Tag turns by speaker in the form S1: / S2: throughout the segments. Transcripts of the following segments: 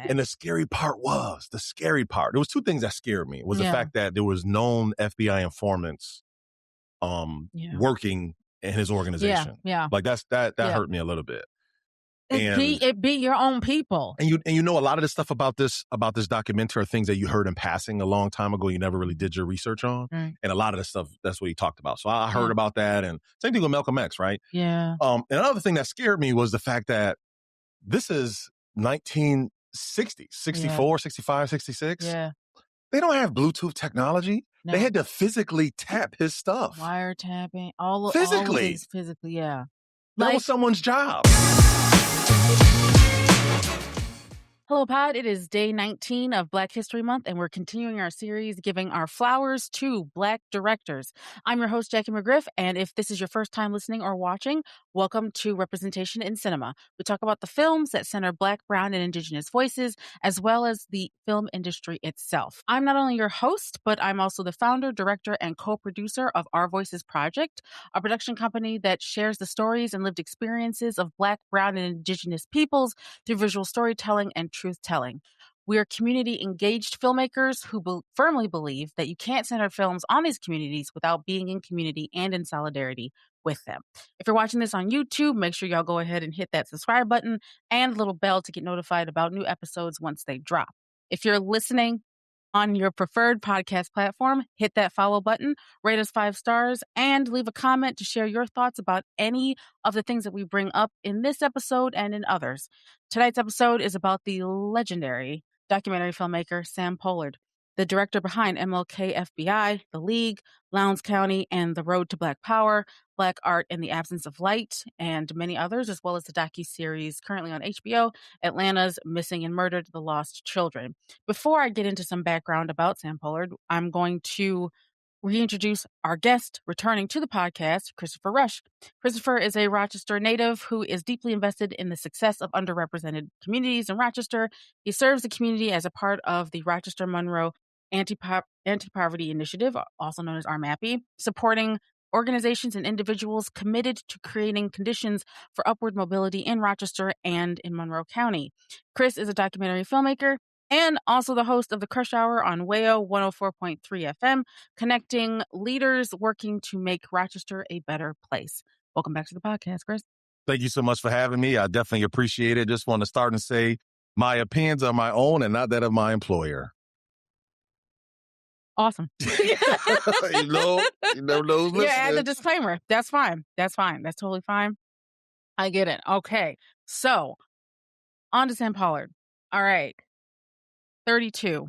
S1: And the scary part, there was two things that scared me. Was the fact that there was known FBI informants working in his organization. Like that hurt me a little bit.
S2: It be your own people.
S1: And you know a lot of the stuff about this documentary are things that you heard in passing a long time ago. You never really did your research on.
S2: Right.
S1: And a lot of the stuff, that's what he talked about. So I heard about that. And same thing with Malcolm X, right?
S2: Yeah.
S1: And another thing that scared me was the fact that this is 1960, 64, 65, 66.
S2: Yeah.
S1: They don't have Bluetooth technology.
S2: No.
S1: They had to physically tap his stuff.
S2: Wiretapping.
S1: Physically,
S2: yeah.
S1: That was someone's job.
S2: Hello, Pod. It is day 19 of Black History Month, and we're continuing our series giving our flowers to Black directors. I'm your host, Jackie McGriff, and if this is your first time listening or watching, welcome to Representation in Cinema. We talk about the films that center Black, Brown, and Indigenous voices, as well as the film industry itself. I'm not only your host, but I'm also the founder, director, and co-producer of Our Voices Project, a production company that shares the stories and lived experiences of Black, Brown, and Indigenous peoples through visual storytelling and truth-telling. We are community-engaged filmmakers who firmly believe that you can't center films on these communities without being in community and in solidarity with them. If you're watching this on YouTube, make sure y'all go ahead and hit that subscribe button and little bell to get notified about new episodes once they drop. If you're listening on your preferred podcast platform, hit that follow button, rate us 5 stars, and leave a comment to share your thoughts about any of the things that we bring up in this episode and in others. Tonight's episode is about the legendary documentary filmmaker Sam Pollard, the director behind MLK FBI, The League, Lowndes County, and The Road to Black Power, Black Art in the Absence of Light, and many others, as well as the docuseries currently on HBO, Atlanta's Missing and Murdered: The Lost Children. Before I get into some background about Sam Pollard, I'm going to reintroduce our guest returning to the podcast, Christopher Rush. Christopher is a Rochester native who is deeply invested in the success of underrepresented communities in Rochester. He serves the community as a part of the Rochester Monroe Anti-Poverty Initiative, also known as RMAPI, supporting organizations and individuals committed to creating conditions for upward mobility in Rochester and in Monroe County. Chris is a documentary filmmaker and also the host of the Crush Hour on WAYO 104.3 FM, connecting leaders working to make Rochester a better place. Welcome back to the podcast, Chris.
S1: Thank you so much for having me. I definitely appreciate it. Just want to start and say my opinions are my own and not that of my employer.
S2: Awesome.
S1: you know those listeners.
S2: Yeah, add the disclaimer. That's fine. That's totally fine. I get it. Okay. So, on to Sam Pollard. All right. 32.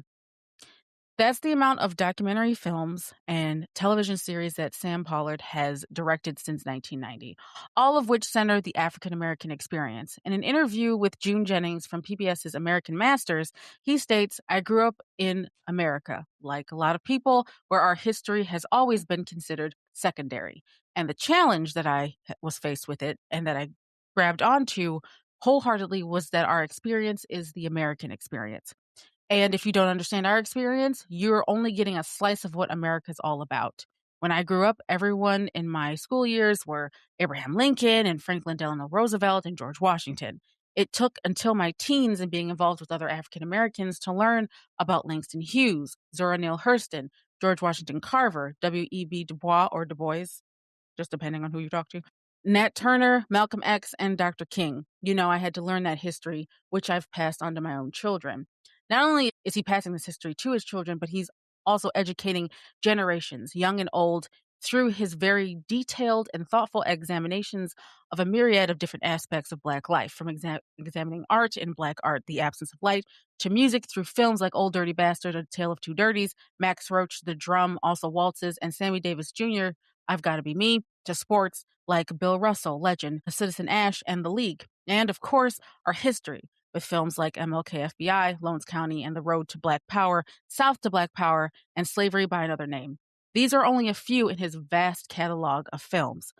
S2: That's the amount of documentary films and television series that Sam Pollard has directed since 1990, all of which center the African-American experience. In an interview with June Jennings from PBS's American Masters, he states, "I grew up in America, like a lot of people, where our history has always been considered secondary. And the challenge that I was faced with it and that I grabbed onto wholeheartedly was that our experience is the American experience. And if you don't understand our experience, you're only getting a slice of what America's all about. When I grew up, everyone in my school years were Abraham Lincoln and Franklin Delano Roosevelt and George Washington. It took until my teens and being involved with other African Americans to learn about Langston Hughes, Zora Neale Hurston, George Washington Carver, W.E.B. Du Bois or Du Bois, just depending on who you talk to, Nat Turner, Malcolm X, and Dr. King. You know, I had to learn that history, which I've passed on to my own children. Not only is he passing this history to his children, but he's also educating generations, young and old, through his very detailed and thoughtful examinations of a myriad of different aspects of Black life, from examining art in Black art, The Absence of Light, to music through films like Old Dirty Bastard, A Tale of Two Dirties, Max Roach, The Drum, Also Waltzes, and Sammy Davis Jr., I've Gotta Be Me, to sports like Bill Russell, Legend, Citizen Ash, and The League. And of course, our history, with films like MLK FBI, Lowndes County, and The Road to Black Power, South to Black Power, and Slavery by Another Name. These are only a few in his vast catalog of films.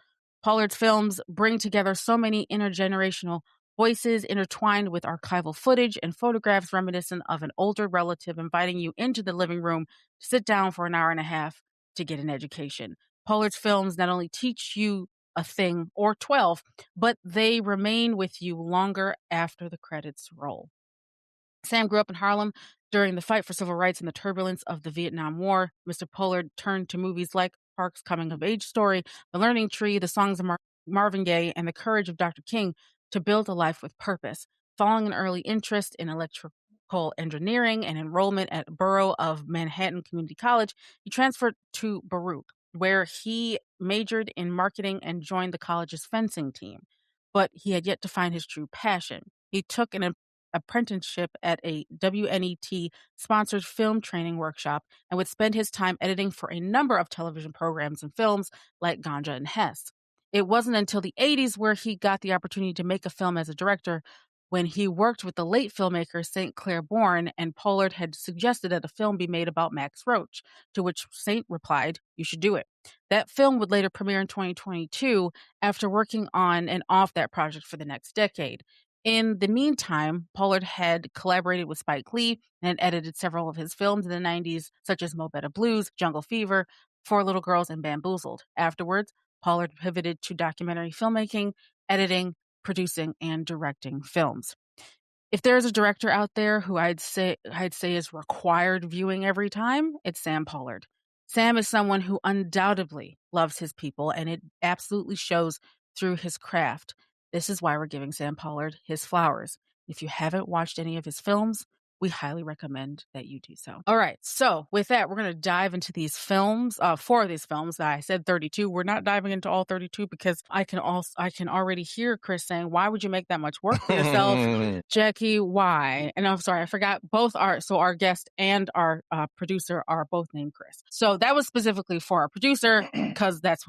S2: Pollard's films bring together so many intergenerational voices intertwined with archival footage and photographs reminiscent of an older relative inviting you into the living room to sit down for an hour and a half to get an education. Pollard's films not only teach you a thing or 12, but they remain with you longer after the credits roll. Sam grew up in Harlem during the fight for civil rights and the turbulence of the Vietnam War. Mr. Pollard turned to movies like Park's coming-of-age story, The Learning Tree, the songs of Marvin Gaye, and The Courage of Dr. King to build a life with purpose. Following an early interest in electrical engineering and enrollment at Borough of Manhattan Community College, he transferred to Baruch, where he majored in marketing and joined the college's fencing team. But he had yet to find his true passion. He took an apprenticeship at a WNET-sponsored film training workshop and would spend his time editing for a number of television programs and films like Ganja and Hess. It wasn't until the 80s where he got the opportunity to make a film as a director, when he worked with the late filmmaker St. Clair Bourne, and Pollard had suggested that a film be made about Max Roach, to which St. replied, "You should do it." That film would later premiere in 2022 after working on and off that project for the next decade. In the meantime, Pollard had collaborated with Spike Lee and had edited several of his films in the 90s, such as Mo Better Blues, Jungle Fever, Four Little Girls, and Bamboozled. Afterwards, Pollard pivoted to documentary filmmaking, editing, producing, and directing films. If there's a director out there who I'd say is required viewing every time, it's Sam Pollard. Sam is someone who undoubtedly loves his people, and it absolutely shows through his craft. This is why we're giving Sam Pollard his flowers. If you haven't watched any of his films, we highly recommend that you do so. All right. So with that, we're going to dive into these films, 4 of these films. I said 32. We're not diving into all 32 because I can already hear Chris saying, "Why would you make that much work for yourself?" Jackie, why? And I'm sorry, I forgot our guest and our producer are both named Chris. So that was specifically for our producer because that's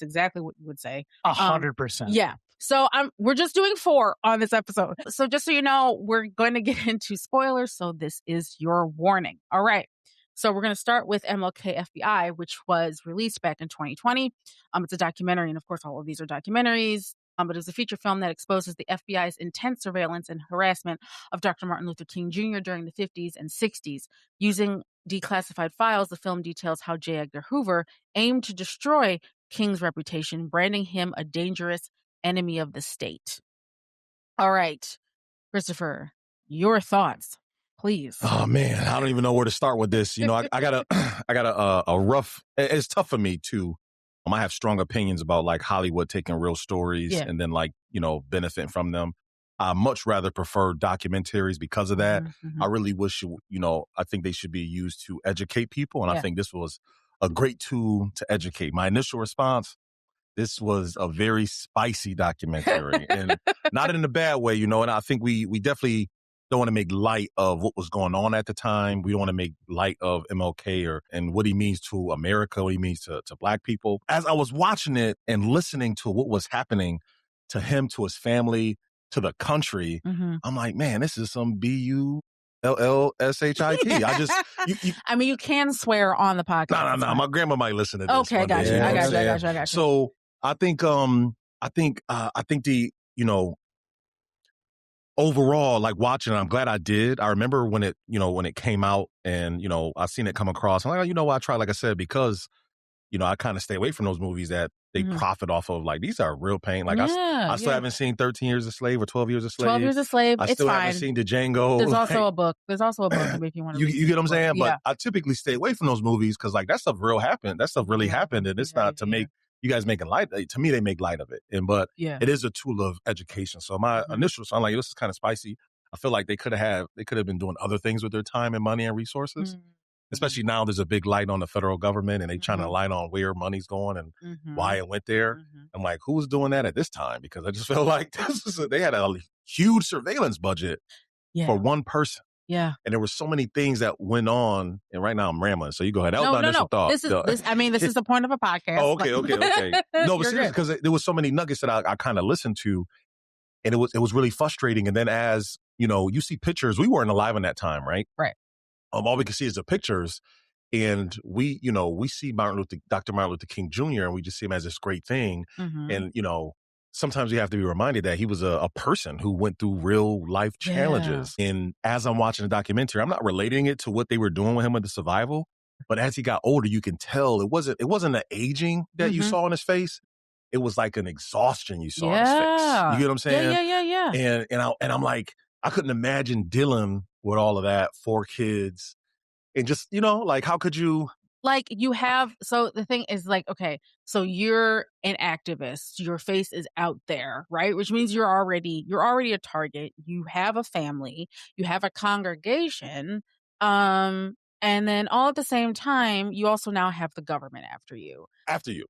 S2: exactly what you would say.
S3: 100%.
S2: Yeah. So we're just doing 4 on this episode. So just so you know, we're going to get into spoilers. So this is your warning. All right. So we're going to start with MLK FBI, which was released back in 2020. It's a documentary. And of course, all of these are documentaries. But it's a feature film that exposes the FBI's intense surveillance and harassment of Dr. Martin Luther King Jr. during the 50s and 60s. Using declassified files, the film details how J. Edgar Hoover aimed to destroy King's reputation, branding him a dangerous enemy of the state. All right, Christopher, your thoughts, please.
S1: Oh man, I don't even know where to start with this. You know, I got a rough. It's tough for me too. I have strong opinions about like Hollywood taking real stories and then like, you know, benefiting from them. I much rather prefer documentaries because of that.
S2: Mm-hmm.
S1: I really wish, you know, I think they should be used to educate people. And I think this was a great tool to educate. My initial response, this was a very spicy documentary and not in a bad way, you know, and I think we definitely don't want to make light of what was going on at the time. We don't want to make light of MLK and what he means to America, what he means to Black people. As I was watching it and listening to what was happening to him, to his family, to the country, I'm like, man, this is some BULLSHIT.
S2: I mean, you can swear on the podcast.
S1: No. My grandma might listen to this.
S2: Okay, I got you.
S1: So I think the, you know, overall, like watching it, I'm glad I did. I remember when it came out and, you know, I seen it come across. I'm like, you know what, I try, like I said, because, you know, I kind of stay away from those movies that they profit off of. Like, these are real pain. Like, I still haven't seen 13 Years a Slave or 12 Years a Slave.
S2: 12 Years a Slave,
S1: I still haven't seen the Django.
S2: There's also a book. There's also a book if you want to read.
S1: You get what I'm saying? But I typically stay away from those movies because, like, that stuff happened. That stuff really happened. And it's not to make you guys making light. To me, they make light of it. But it is a tool of education. So my initial, so I'm like, this is kind of spicy. I feel like they could have been doing other things with their time and money and resources. Especially now there's a big light on the federal government and they trying to light on where money's going and why it went there. I'm like, who was doing that at this time? Because I just felt like they had a huge surveillance budget for one person.
S2: Yeah.
S1: And there were so many things that went on. And right now I'm rambling. So you go ahead. That was my initial thought.
S2: This is the point of a podcast.
S1: Oh, okay. No, but seriously, because there was so many nuggets that I kind of listened to. And it was really frustrating. And then as, you know, you see pictures, we weren't alive in that time, right?
S2: Right.
S1: All we can see is the pictures. And we see Dr. Martin Luther King Jr. and we just see him as this great thing. And, you know, sometimes we have to be reminded that he was a person who went through real life challenges. And as I'm watching the documentary, I'm not relating it to what they were doing with him with the survival. But as he got older, you can tell it wasn't the aging that you saw in his face. It was like an exhaustion you saw in his face. You get what I'm saying?
S2: Yeah.
S1: And I'm like, I couldn't imagine dealing with all of that, 4 kids, and just, like, how could you?
S2: Like so the thing is like, okay, so you're an activist, your face is out there, right? Which means you're already a target. You have a family, you have a congregation, and then all at the same time, you also now have the government after you.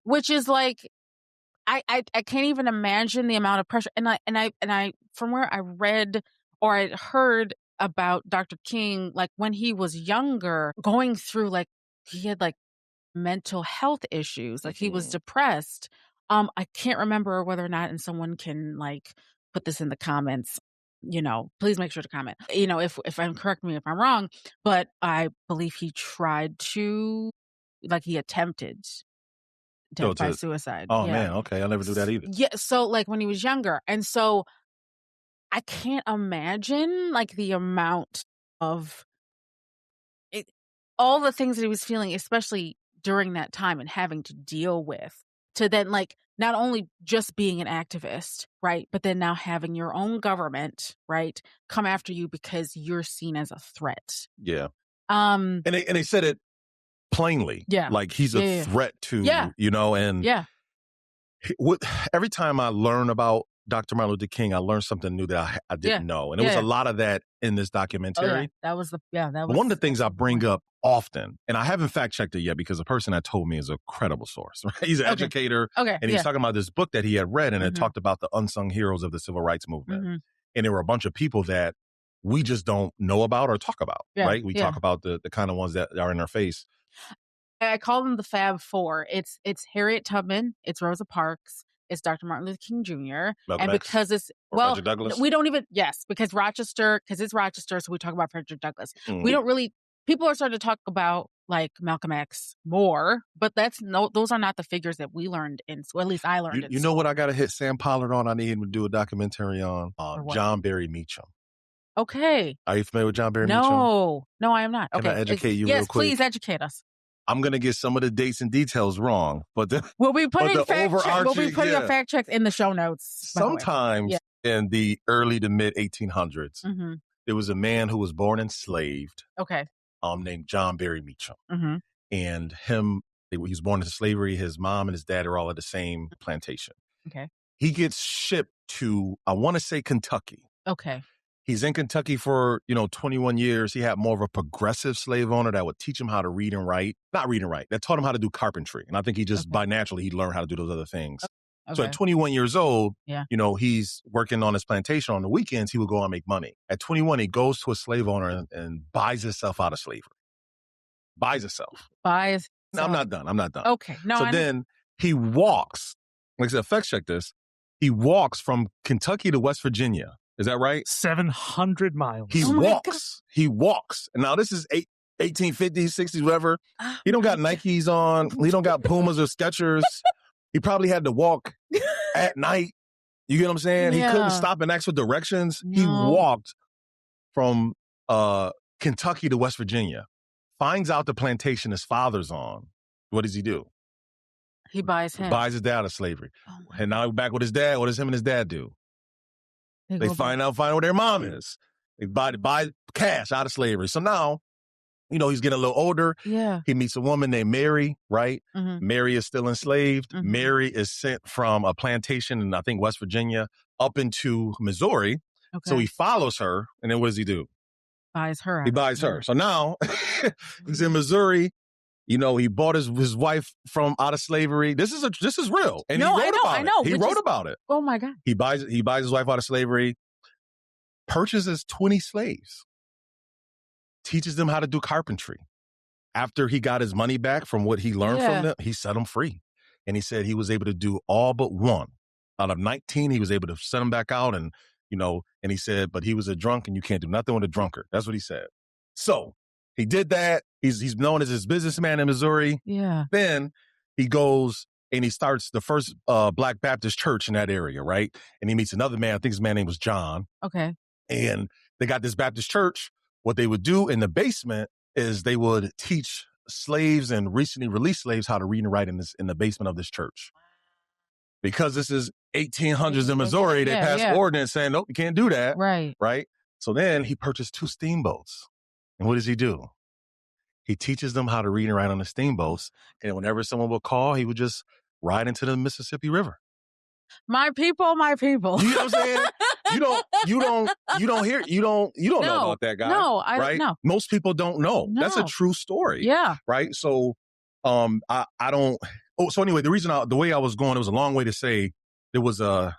S2: Which is like, I can't even imagine the amount of pressure. And I from where I read or I heard about Dr. King, like when he was younger, going through like, he had like mental health issues, like he was depressed. I can't remember whether or not, and someone can like put this in the comments, please make sure to comment, if I'm, correct me if I'm wrong, but I believe he tried to, like he attempted death by suicide.
S1: Oh man, okay, I'll never do that either.
S2: Yeah, so like when he was younger, and so I can't imagine like the amount of it, all the things that he was feeling, especially during that time and having to deal with, to then like not only just being an activist, right, but then now having your own government, right, come after you because you're seen as a threat.
S1: Yeah. And they said it plainly.
S2: Yeah.
S1: Like he's a threat to, and every time I learn about Dr. Martin Luther King, I learned something new that I didn't know. And there was a lot of that in this documentary.
S2: That was
S1: one of the things I bring up often, and I haven't fact checked it yet because the person that told me is a credible source, right? He's an educator.
S2: Okay.
S1: And he's talking about this book that he had read, and it talked about the unsung heroes of the civil rights movement. And there were a bunch of people that we just don't know about or talk about, right? We talk about the kind of ones that are in our face.
S2: I call them the Fab Four. It's Harriet Tubman, it's Rosa Parks, it's Dr. Martin Luther King Jr.
S1: Malcolm
S2: and
S1: X,
S2: because it's
S1: Frederick Douglass.
S2: We don't even because it's Rochester, so we talk about Frederick Douglass. We don't really. People are starting to talk about like Malcolm X more, but those are not the figures that we learned in school. At least I learned.
S1: You know what? I got to hit Sam Pollard on. I need him to do a documentary on John Berry Meacham.
S2: Okay.
S1: Are you familiar with John Berry Meacham?
S2: No, I am not. Okay.
S1: Can I educate you real quick?
S2: Yes, please educate us.
S1: I'm going to get some of the dates and details wrong, but
S2: we'll be putting a fact check in the show notes.
S1: Sometimes in the early to mid 1800s, there was a man who was born enslaved.
S2: Okay.
S1: Named John Berry Meacham. And he was born into slavery. His mom and his dad are all at the same plantation.
S2: Okay.
S1: He gets shipped to, I want to say, Kentucky.
S2: Okay.
S1: He's in Kentucky for, 21 years. He had more of a progressive slave owner that would teach him how to read and write. Not read and write. That taught him how to do carpentry. And I think he just, by naturally, he learned how to do those other things. Okay. So at 21 years old, he's working on his plantation. On the weekends, he would go out and make money. At 21, he goes to a slave owner and buys himself out of slavery. No, I'm not done.
S2: Okay. No,
S1: so then he walks, like I said, fact check this. He walks from Kentucky to West Virginia. Is that right?
S3: 700 miles.
S1: He walks. And now this is 1850s, 60s, whatever. He don't got Nikes on. He don't got Pumas or Skechers. He probably had to walk at night. You get what I'm saying?
S2: Yeah.
S1: He couldn't stop and ask for directions.
S2: No.
S1: He walked from Kentucky to West Virginia, finds out the plantation his father's on. What does he do?
S2: He buys him.
S1: Buys his dad out of slavery. And now back with his dad. What does him and his dad do? They find out where their mom is. They buy cash out of slavery. So now, he's getting a little older.
S2: Yeah.
S1: He meets a woman named Mary, right? Mary is still enslaved. Mary is sent from a plantation in, I think, West Virginia up into Missouri. Okay. So he follows her. And then what does he do?
S2: Buys her.
S1: He buys her. So now he's in Missouri. He bought his wife from out of slavery. This is real. And he wrote about it. He wrote about it.
S2: Oh my God.
S1: He buys his wife out of slavery, purchases 20 slaves, teaches them how to do carpentry. After he got his money back from what he learned from them, he set them free. And he said he was able to do all but one. Out of 19, he was able to send them back out. And, and he said, but he was a drunk and you can't do nothing with a drunkard. That's what he said. So he did that. He's known as his businessman in Missouri.
S2: Yeah.
S1: Then he goes and he starts the first Black Baptist church in that area, right? And he meets another man. I think his man's name was John.
S2: Okay.
S1: And they got this Baptist church. What they would do in the basement is they would teach slaves and recently released slaves how to read and write in the basement of this church. Because this is 1800s in Missouri, they passed ordinance saying, nope, you can't do that.
S2: Right.
S1: Right? So then he purchased 2 steamboats. And what does he do? He teaches them how to read and write on the steamboats. And whenever someone would call, he would just ride into the Mississippi River.
S2: My people, my people.
S1: You know what I'm saying? You don't know about that guy.
S2: No,
S1: right?
S2: No.
S1: Most people don't know.
S2: No.
S1: That's a true story.
S2: Yeah.
S1: Right. So, I don't. Oh, so anyway, the way I was going, it was a long way to say there was the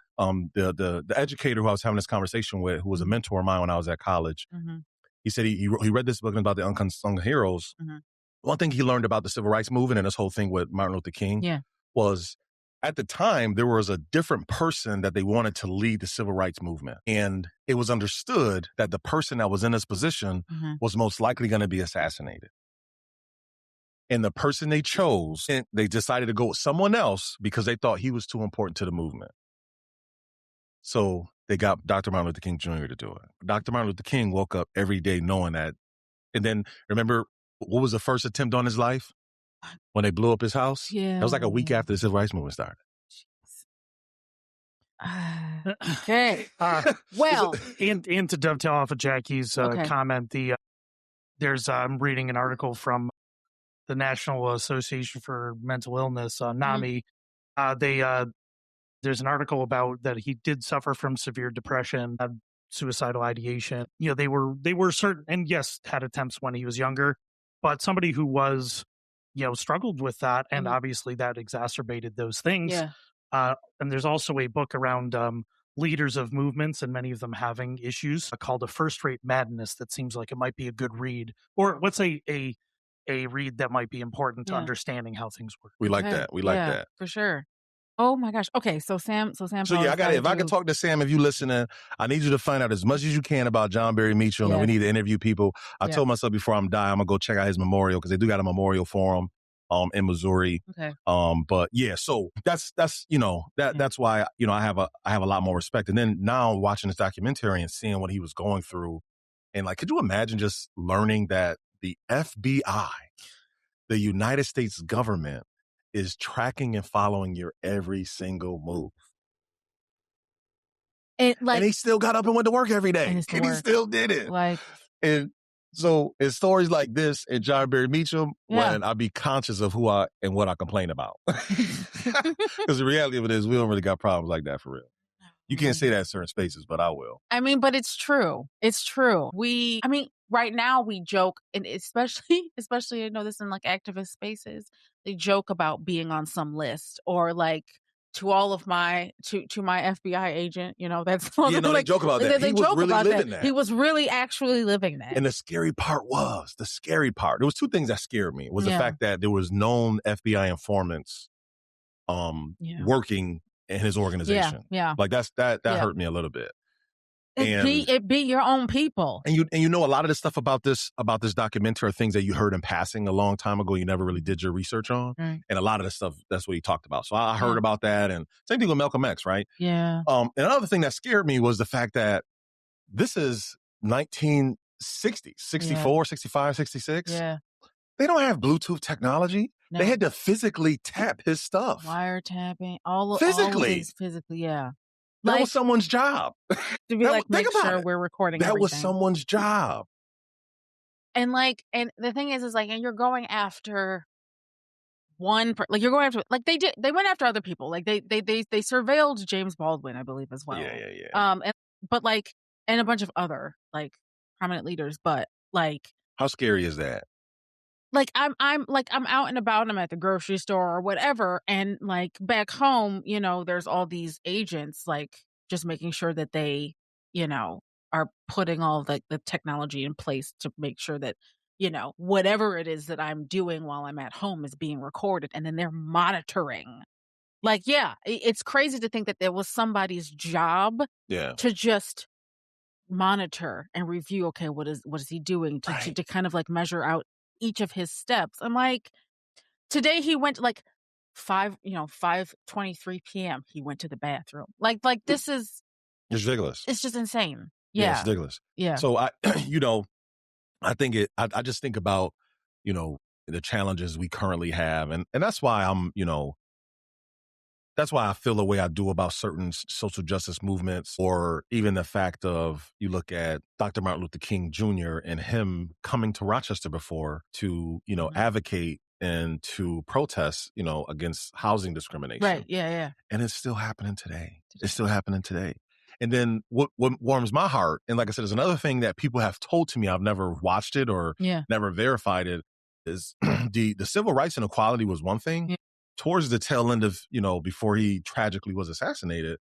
S1: educator who I was having this conversation with, who was a mentor of mine when I was at college.
S2: Mm-hmm.
S1: He said he read this book about the unsung heroes. Mm-hmm. One thing he learned about the civil rights movement and this whole thing with Martin Luther King was, at the time, there was a different person that they wanted to lead the civil rights movement. And it was understood that the person that was in this position was most likely going to be assassinated. And the person they chose, they decided to go with someone else because they thought he was too important to the movement. So they got Dr. Martin Luther King Jr. to do it. Dr. Martin Luther King woke up every day knowing that. And then, remember, what was the first attempt on his life? When they blew up his house?
S2: Yeah.
S1: That was like a week after the civil rights movement started.
S2: Okay. Well,
S3: and to dovetail off of Jackie's comment, I'm reading an article from the National Association for Mental Illness, NAMI. There's an article about that he did suffer from severe depression, suicidal ideation. You know, they were certain, and yes, had attempts when he was younger, but somebody who was, struggled with that, and obviously that exacerbated those things.
S2: Yeah.
S3: And there's also a book around leaders of movements, and many of them having issues, called A First-Rate Madness, that seems like it might be a good read, or what's a read that might be important to understanding how things work.
S1: We like that. We like that.
S2: For sure. Oh my gosh. Okay. So Sam.
S1: So yeah, if I can talk to Sam, if you listening, I need you to find out as much as you can about John Berry Meacham, and we need to interview people. I told myself before I'm dying, I'm gonna go check out his memorial, because they do got a memorial for him in Missouri.
S2: Okay.
S1: But yeah, so that's why, I have a lot more respect. And then now watching this documentary and seeing what he was going through, and like, could you imagine just learning that the FBI, the United States government, is tracking and following your every single move. And he still got up and went to work every day. And he still did it. And so it's stories like this and John Berry Meacham when I be conscious of who I and what I complain about. Because the reality of it is, we don't really got problems like that for real. You can't say that in certain spaces, but I will.
S2: I mean, but it's true. It's true. Right now we joke, and especially I know this in like activist spaces, they joke about being on some list, or like to all of my to my FBI agent, that's
S1: they joke about that. He was really living that.
S2: He was really actually living that.
S1: And the scary part, there was two things that scared me. Was the fact that there was known FBI informants working in his organization. Yeah. Like that hurt me a little bit.
S2: It be your own people.
S1: And you know, a lot of the stuff about this documentary are things that you heard in passing a long time ago, you never really did your research on. Right. And a lot of the stuff, that's what he talked about. So I heard about that, and same thing with Malcolm X, right?
S2: Yeah.
S1: And another thing that scared me was the fact that this is 1960, 64, 65, 66.
S2: Yeah.
S1: They don't have Bluetooth technology. No. They had to physically tap his stuff.
S2: Wiretapping.
S1: Physically,
S2: yeah.
S1: That was someone's job.
S2: To be make sure we're recording
S1: that
S2: everything.
S1: Was someone's job.
S2: And and the thing is and you're going after you're going after, they went after other people. Like they surveilled James Baldwin, I believe, as well.
S1: Yeah.
S2: And a bunch of other prominent leaders, but
S1: how scary is that?
S2: I'm out and about, I'm at the grocery store or whatever, and back home, there's all these agents just making sure that they, are putting all the technology in place to make sure that, whatever it is that I'm doing while I'm at home is being recorded, and then they're monitoring. It's crazy to think that there was somebody's job to just monitor and review, okay, what is he doing to kind of measure out each of his steps. I'm today he went 5:23 p.m. he went to the bathroom. This is,
S1: it's ridiculous.
S2: It's just insane.
S1: Yeah, it's ridiculous.
S2: Yeah.
S1: So I just think about, the challenges we currently have. And that's why I'm, that's why I feel the way I do about certain social justice movements, or even the fact of, you look at Dr. Martin Luther King Jr. and him coming to Rochester before to, advocate and to protest, against housing discrimination.
S2: Right. Yeah. Yeah.
S1: And it's still happening today. It's still happening today. And then what warms my heart, and like I said, there's another thing that people have told to me, I've never watched it or never verified it, is the civil rights and equality was one thing. Yeah. Towards the tail end of, before he tragically was assassinated,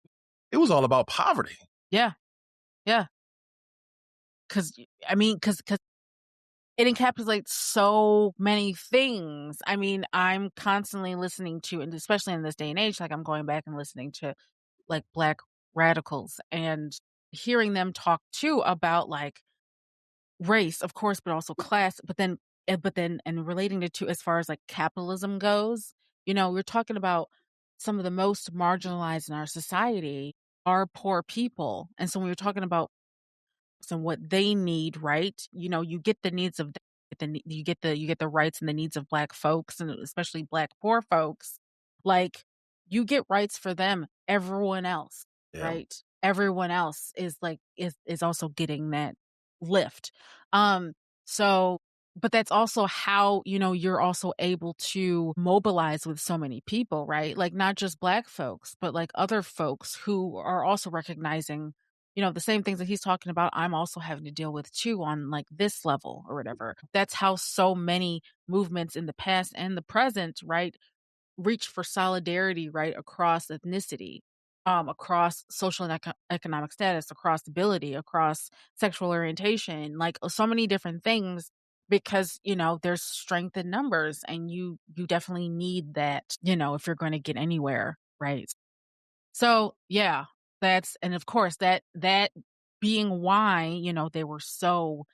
S1: it was all about poverty.
S2: Yeah. Yeah. Because it encapsulates so many things. I mean, I'm constantly listening to, and especially in this day and age, like I'm going back and listening to like Black radicals and hearing them talk too about like race, of course, but also class, but then and relating it to as far as like capitalism goes, we're talking about some of the most marginalized in our society are poor people. And so when you're talking about what they need, right? You get the needs of you get the rights and the needs of Black folks, and especially Black poor folks. Like, you get rights for them. Everyone else, right? Everyone else is like is also getting that lift. So, but that's also how, you're also able to mobilize with so many people, right? Like, not just Black folks, but like other folks who are also recognizing, the same things that he's talking about, I'm also having to deal with too on like this level or whatever. That's how so many movements in the past and the present, right, reach for solidarity, right, across ethnicity, across social and economic status, across ability, across sexual orientation, like so many different things, because, there's strength in numbers, and you definitely need that, if you're going to get anywhere, right? So, yeah, and of course that being why, they were so,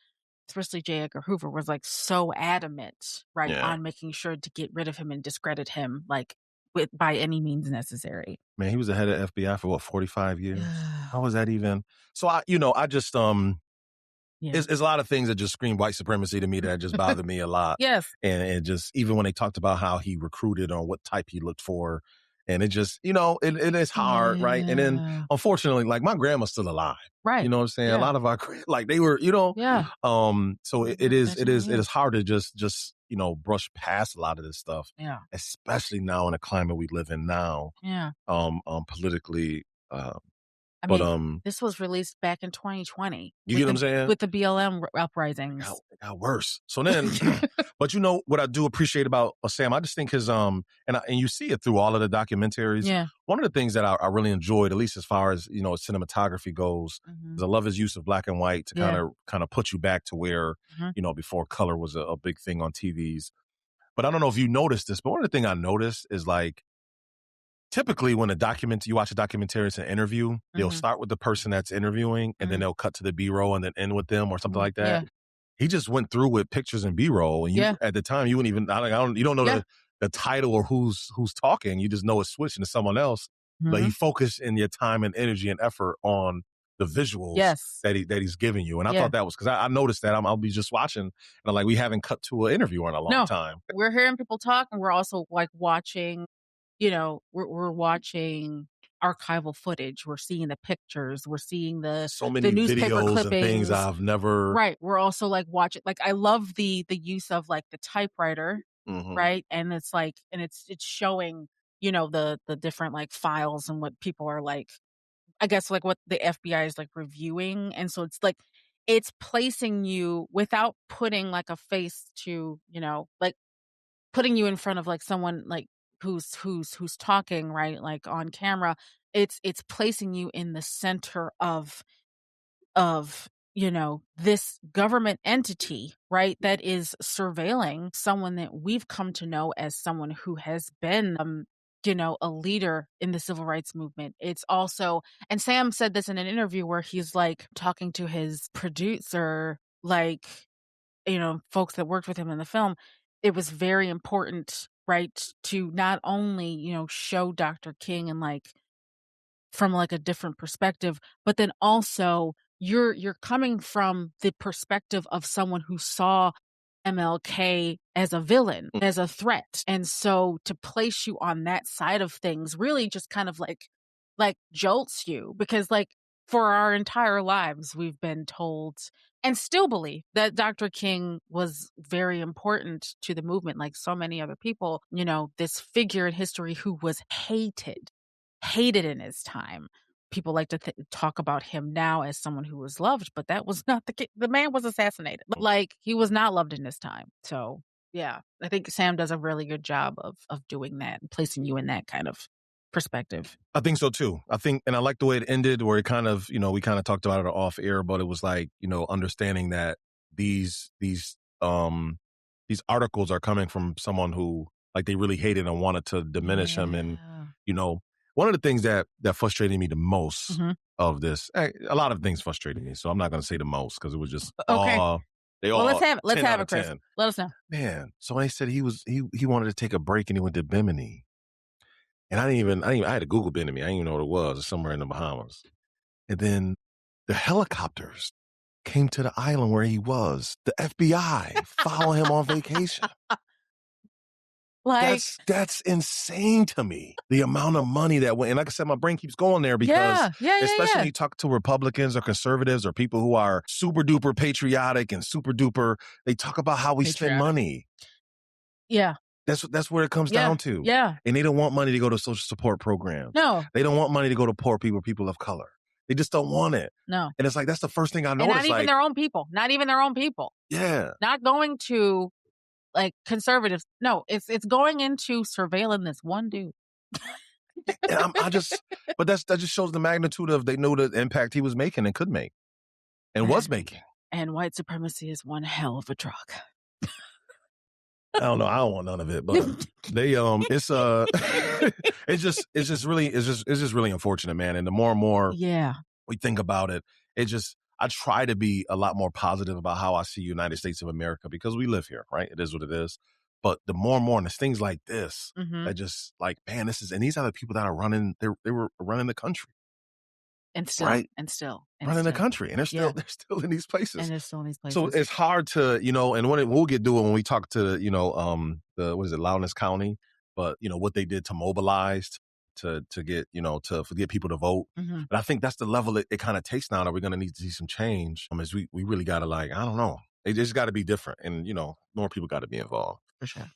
S2: especially J. Edgar Hoover was like so adamant, right, on making sure to get rid of him and discredit him, like by any means necessary.
S1: Man, he was the head of FBI for 45 years. How was that even? So I just, it's a lot of things that just scream white supremacy to me that just bother me a lot.
S2: Yes.
S1: And just, even when they talked about how he recruited or what type he looked for, and it just, it is hard, right? And then, unfortunately, like, my grandma's still alive.
S2: Right.
S1: You know what I'm saying? A lot of our, like, they were, so it is hard to just, brush past a lot of this stuff.
S2: Yeah.
S1: Especially now in the climate we live in now.
S2: Yeah.
S1: Politically,
S2: I mean, this was released back in 2020.
S1: You get what I'm saying?
S2: With the BLM uprisings.
S1: It got worse. So then, but what I do appreciate about Sam, I just think his, and you see it through all of the documentaries.
S2: Yeah.
S1: One of the things that I really enjoyed, at least as far as, cinematography goes, is I love his use of black and white to kind of put you back to where, before color was a big thing on TVs. But I don't know if you noticed this, but one of the things I noticed is, like, typically when you watch a documentary, it's an interview, they'll start with the person that's interviewing, and then they'll cut to the B-roll and then end with them or something like that. Yeah. He just went through with pictures and B-roll, and at the time you wouldn't even, you don't know the title or who's talking. You just know it's switching to someone else. But he focused in your time and energy and effort on the visuals that he's giving you. And I thought that was, because I noticed that I'll be just watching, and I'm like, we haven't cut to an interview in a long time.
S2: We're hearing people talk, and we're also like watching, we're watching archival footage. We're seeing the pictures. We're seeing
S1: so many
S2: the newspaper
S1: videos
S2: clippings.
S1: And things I've never.
S2: Right. We're also like watching. Like, I love the use of like the typewriter, right? And it's like, and it's showing, the different like files and what people are like, I guess, like what the FBI is like reviewing. And so it's like, it's placing you without putting like a face to, like putting you in front of like someone like who's talking, right, like on camera. It's placing you in the center of this government entity, right, that is surveilling someone that we've come to know as someone who has been a leader in the civil rights movement. It's also, and Sam said this in an interview where he's like talking to his producer, like, folks that worked with him in the film. It was very important, right, to not only, show Dr. King and like from like a different perspective, but then also you're coming from the perspective of someone who saw MLK as a villain, as a threat. And so to place you on that side of things really just kind of like jolts you, because like for our entire lives, we've been told and still believe that Dr. King was very important to the movement, like so many other people, you know, this figure in history who was hated in his time. People like to talk about him now as someone who was loved, but that was not the case. The man was assassinated. Like, he was not loved in his time. So, yeah, I think Sam does a really good job of doing that and placing you in that kind of perspective.
S1: I think so too. I think, and I like the way it ended, where it kind of, you know, we kind of talked about it off air, but it was like, you know, understanding that these articles are coming from someone who, like, they really hated and wanted to diminish him. And, you know, one of the things that frustrated me the most of this, a lot of things frustrated me, so I'm not going to say the most because it was just
S2: okay. Let's have it, Chris.
S1: Let
S2: us know.
S1: Man, so when they said he wanted to take a break and he went to Bimini, and I had to Google Bimini. I didn't even know what it was. It's somewhere in the Bahamas. And then the helicopters came to the island where he was. The FBI following him on vacation.
S2: Like,
S1: that's insane to me. The amount of money that went, and like I said, my brain keeps going there because especially when you talk to Republicans or conservatives or people who are super duper patriotic and super duper, they talk about how we spend money.
S2: Yeah.
S1: That's where it comes down to.
S2: Yeah.
S1: And they don't want money to go to social support programs.
S2: No.
S1: They don't want money to go to poor people of color. They just don't want it.
S2: No.
S1: And it's like, that's the first thing I noticed.
S2: And not even their own people. Not even their own people.
S1: Yeah.
S2: Not going to, like, conservatives. No, it's going into surveilling this one dude.
S1: And but that just shows the magnitude of, they knew the impact he was making and could make and was making.
S2: And white supremacy is one hell of a drug.
S1: I don't know. I don't want none of it, but they it's just really unfortunate, man. And the more and more we think about it, I try to be a lot more positive about how I see United States of America, because we live here, right? It is what it is. But the more and more, and it's things like this that just like, man, and these are the people that are running. They were running the country.
S2: And still,
S1: right?
S2: running
S1: the country, and they're still in these places.
S2: And they're still in these places.
S1: So it's hard to, you know, and we'll get to it when we talk to, you know, Lowndes County, but you know what they did to mobilize to get, you know, to get people to vote. But I think that's the level it kind of takes now, that we're going to need to see some change. As we really got to, like, I don't know, it just got to be different, and you know, more people got to be involved
S2: for sure.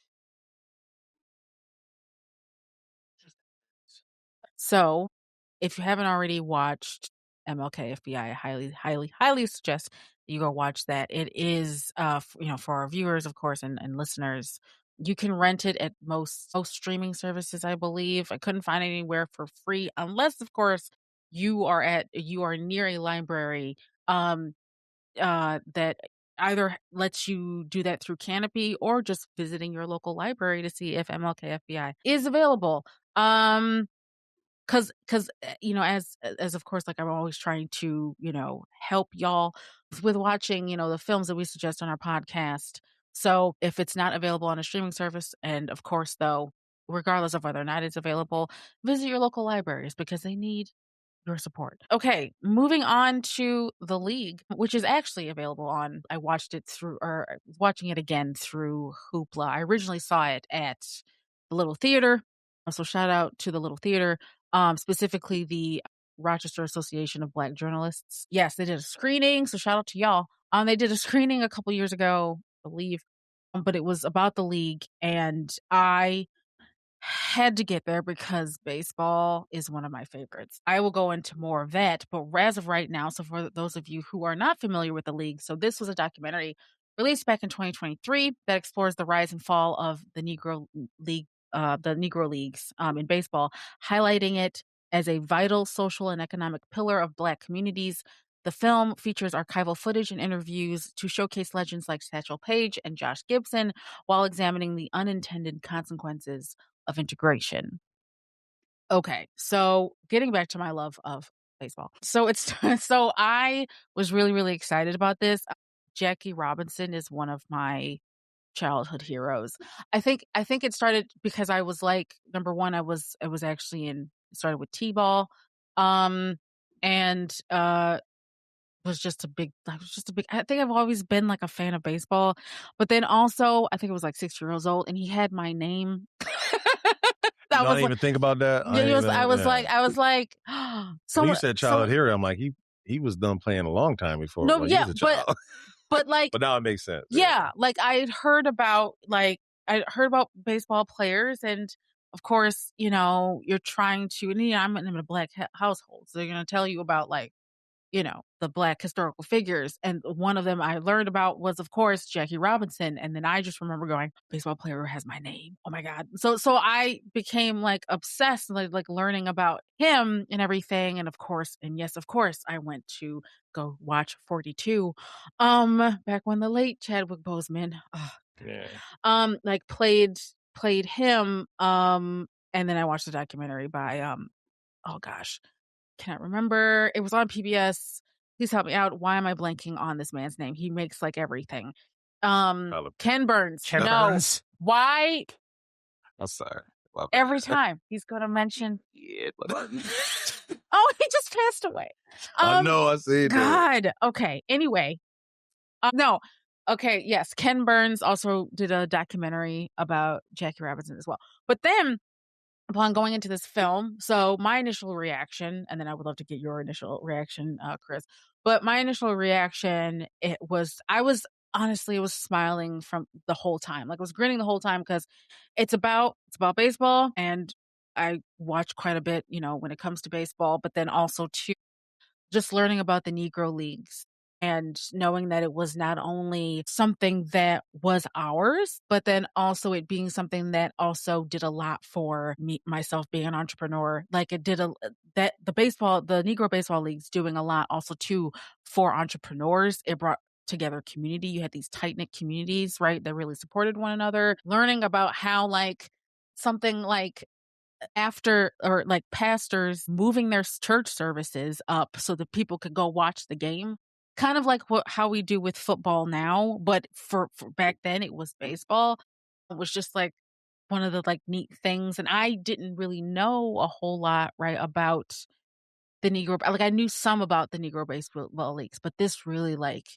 S2: So, if you haven't already watched MLK FBI, I highly suggest you go watch that. It is, you know, for our viewers, of course, and listeners, you can rent it at most streaming services, I believe. I couldn't find it anywhere for free, unless, of course, you are near a library that either lets you do that through Canopy, or just visiting your local library to see if MLK FBI is available. Cause you know, as of course, like, I'm always trying to, you know, help y'all with watching, you know, the films that we suggest on our podcast. So if it's not available on a streaming service, and of course, though, regardless of whether or not it's available, visit your local libraries, because they need your support. Okay, moving on to The League, which is actually available on, I watched it through, or watching it again through Hoopla. I originally saw it at the Little Theater. So shout out to the Little Theater, specifically the Rochester Association of Black Journalists. Yes, they did a screening, so shout out to y'all. They did a screening a couple years ago, I believe, but it was about The League, and I had to get there because baseball is one of my favorites. I will go into more of that, but as of right now, so for those of you who are not familiar with The League, so this was a documentary released back in 2023 that explores the rise and fall of the Negro League, the Negro Leagues in baseball, highlighting it as a vital social and economic pillar of Black communities. The film features archival footage and interviews to showcase legends like Satchel Paige and Josh Gibson, while examining the unintended consequences of integration. Okay, so getting back to my love of baseball. So I was really, really excited about this. Jackie Robinson is one of my childhood heroes. I think it started because I was like, number one, I was actually started with T-ball. And was just a big, I think I've always been like a fan of baseball, but then also I think it was like 6 years old and he had my name.
S1: You
S2: I
S1: know, I
S2: was
S1: didn't
S2: like,
S1: even think about that.
S2: yeah, I was like,
S1: When you
S2: so,
S1: said childhood hero, I'm like, he was done playing a long time before
S2: no,
S1: when he
S2: yeah,
S1: was a child.
S2: but like,
S1: But now it makes sense.
S2: yeah, like I heard about baseball players, and of course, you're trying to, and I'm in a black household, so they're going to tell you about like, the black historical figures. And one of them I learned about was, of course, Jackie Robinson. And then I just remember going, baseball player who has my name. Oh my God. So I became like obsessed, like learning about him and everything. And of course, I went to go watch 42. Back when the late Chadwick Boseman, like played him. And then I watched the documentary by oh gosh, can't remember. It was on PBS. Please help me out. Why am I blanking on this man's name? He makes like everything. Ken Burns.
S3: Burns.
S2: Why?
S1: I'm sorry.
S2: Every time he's going to mention.
S1: Yeah.
S2: Oh, he just passed away.
S1: I know. I see.
S2: God. Okay. Anyway. No. Okay. Yes. Ken Burns also did a documentary about Jackie Robinson as well. But then, upon going into this film, so my initial reaction, and then I would love to get your initial reaction, Chris, but my initial reaction, I was smiling from the whole time. Like I was grinning the whole time because it's about baseball, and I watch quite a bit, when it comes to baseball, but then also too, just learning about the Negro Leagues and knowing that it was not only something that was ours, but then also it being something that also did a lot for me, myself being an entrepreneur. Like it did the Negro Baseball Leagues doing a lot also too for entrepreneurs. It brought together community. You had these tight-knit communities, right, that really supported one another. Learning about how like something like pastors moving their church services up so that people could go watch the game. Kind of like how we do with football now, but for back then it was baseball. It was just like one of the like neat things. And I didn't really know a whole lot, right, about the Negro. Like I knew some about the Negro Baseball Leagues, but this really like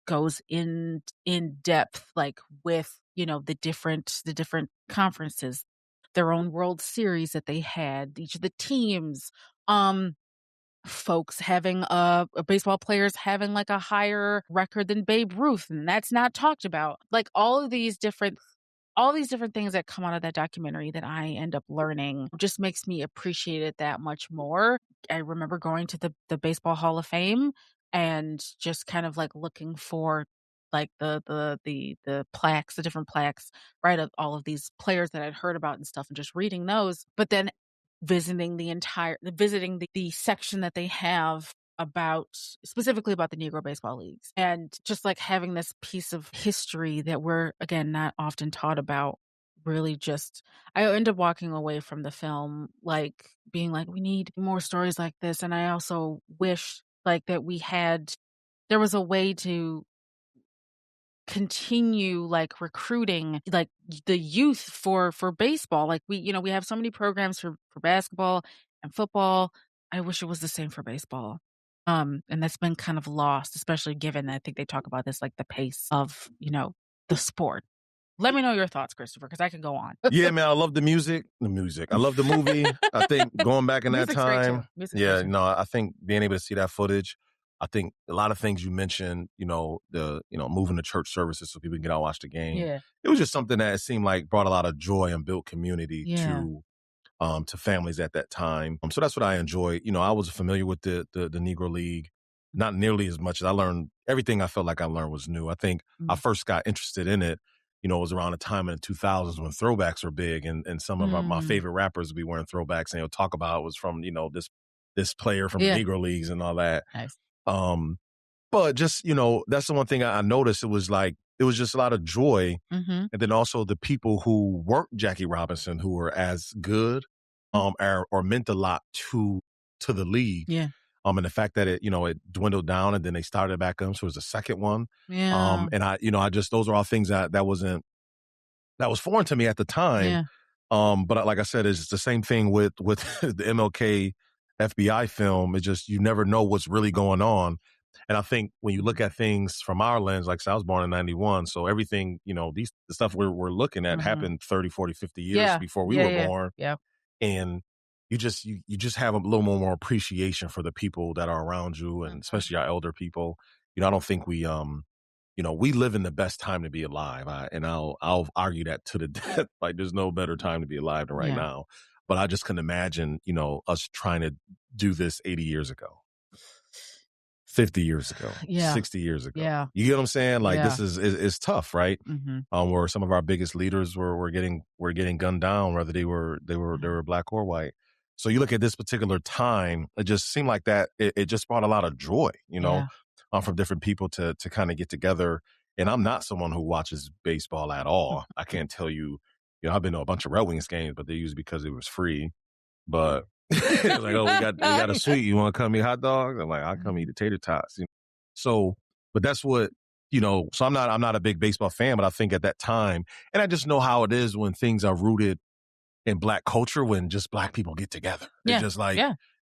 S2: goes in depth, like with, the different conferences, their own World Series that they had, each of the teams, folks having baseball players having like a higher record than Babe Ruth, and that's not talked about. Like all these different things that come out of that documentary that I end up learning just makes me appreciate it that much more. I remember going to the Baseball Hall of Fame and just kind of like looking for like the plaques, the different plaques, right, of all of these players that I'd heard about and stuff, and just reading those. But then visiting the section that they have specifically about the Negro Baseball Leagues, and just like having this piece of history that we're, again, not often taught about. Really just, I end up walking away from the film, like being like, we need more stories like this. And I also wish like that there was a way to continue like recruiting like the youth for baseball. Like we have so many programs for basketball and football. I wish it was the same for baseball. And that's been kind of lost, especially given that I think they talk about this, like the pace of, the sport. Let me know your thoughts, Christopher, because I could go on.
S1: Yeah, man, I love the music. I love the movie. I think going back in that time, I think being able to see that footage, I think a lot of things you mentioned, moving to church services so people can get out and watch the game.
S2: Yeah.
S1: It was just something that it seemed like brought a lot of joy and built community to families at that time. So that's what I enjoy. I was familiar with the Negro League, not nearly as much as I learned. Everything I felt like I learned was new. I think I first got interested in it, it was around the time in the 2000s when throwbacks were big, and some of my favorite rappers would be wearing throwbacks, and talk about it was from, this player from the Negro Leagues and all that.
S2: Nice.
S1: But just, that's the one thing I noticed. It was just a lot of joy. And then also the people who weren't Jackie Robinson, who were as good, or meant a lot to the league.
S2: Yeah.
S1: And the fact that it dwindled down and then they started back up. So it was the second one.
S2: Yeah.
S1: And I just, those are all things that was foreign to me at the time.
S2: Yeah.
S1: But like I said, it's the same thing with the MLK FBI film. It's just, you never know what's really going on. And I think when you look at things from our lens, like I said, I was born in 91. So everything, the stuff we're looking at happened 30, 40, 50 years before we were born.
S2: Yeah.
S1: And you just have a little more appreciation for the people that are around you, and especially our elder people. I don't think we live in the best time to be alive. I'll argue that to the death. Like, there's no better time to be alive than right now. But I just couldn't imagine, us trying to do this 80 years ago, 50 years ago, 60 years ago.
S2: Yeah.
S1: You get what I'm saying? Like, this is tough, right?
S2: Mm-hmm.
S1: Where some of our biggest leaders were getting gunned down, whether they were black or white. So you look at this particular time, it just seemed like that it just brought a lot of joy, from different people to kind of get together. And I'm not someone who watches baseball at all. I can't tell you, I've been to a bunch of Red Wings games, but they usually because it was free. But it's like, oh, we got a suite. You want to come eat hot dogs? I'm like, I'll come eat the tater tots. So, but that's what, so I'm not a big baseball fan, but I think at that time, and I just know how it is when things are rooted in Black culture, when just Black people get together. It's just like,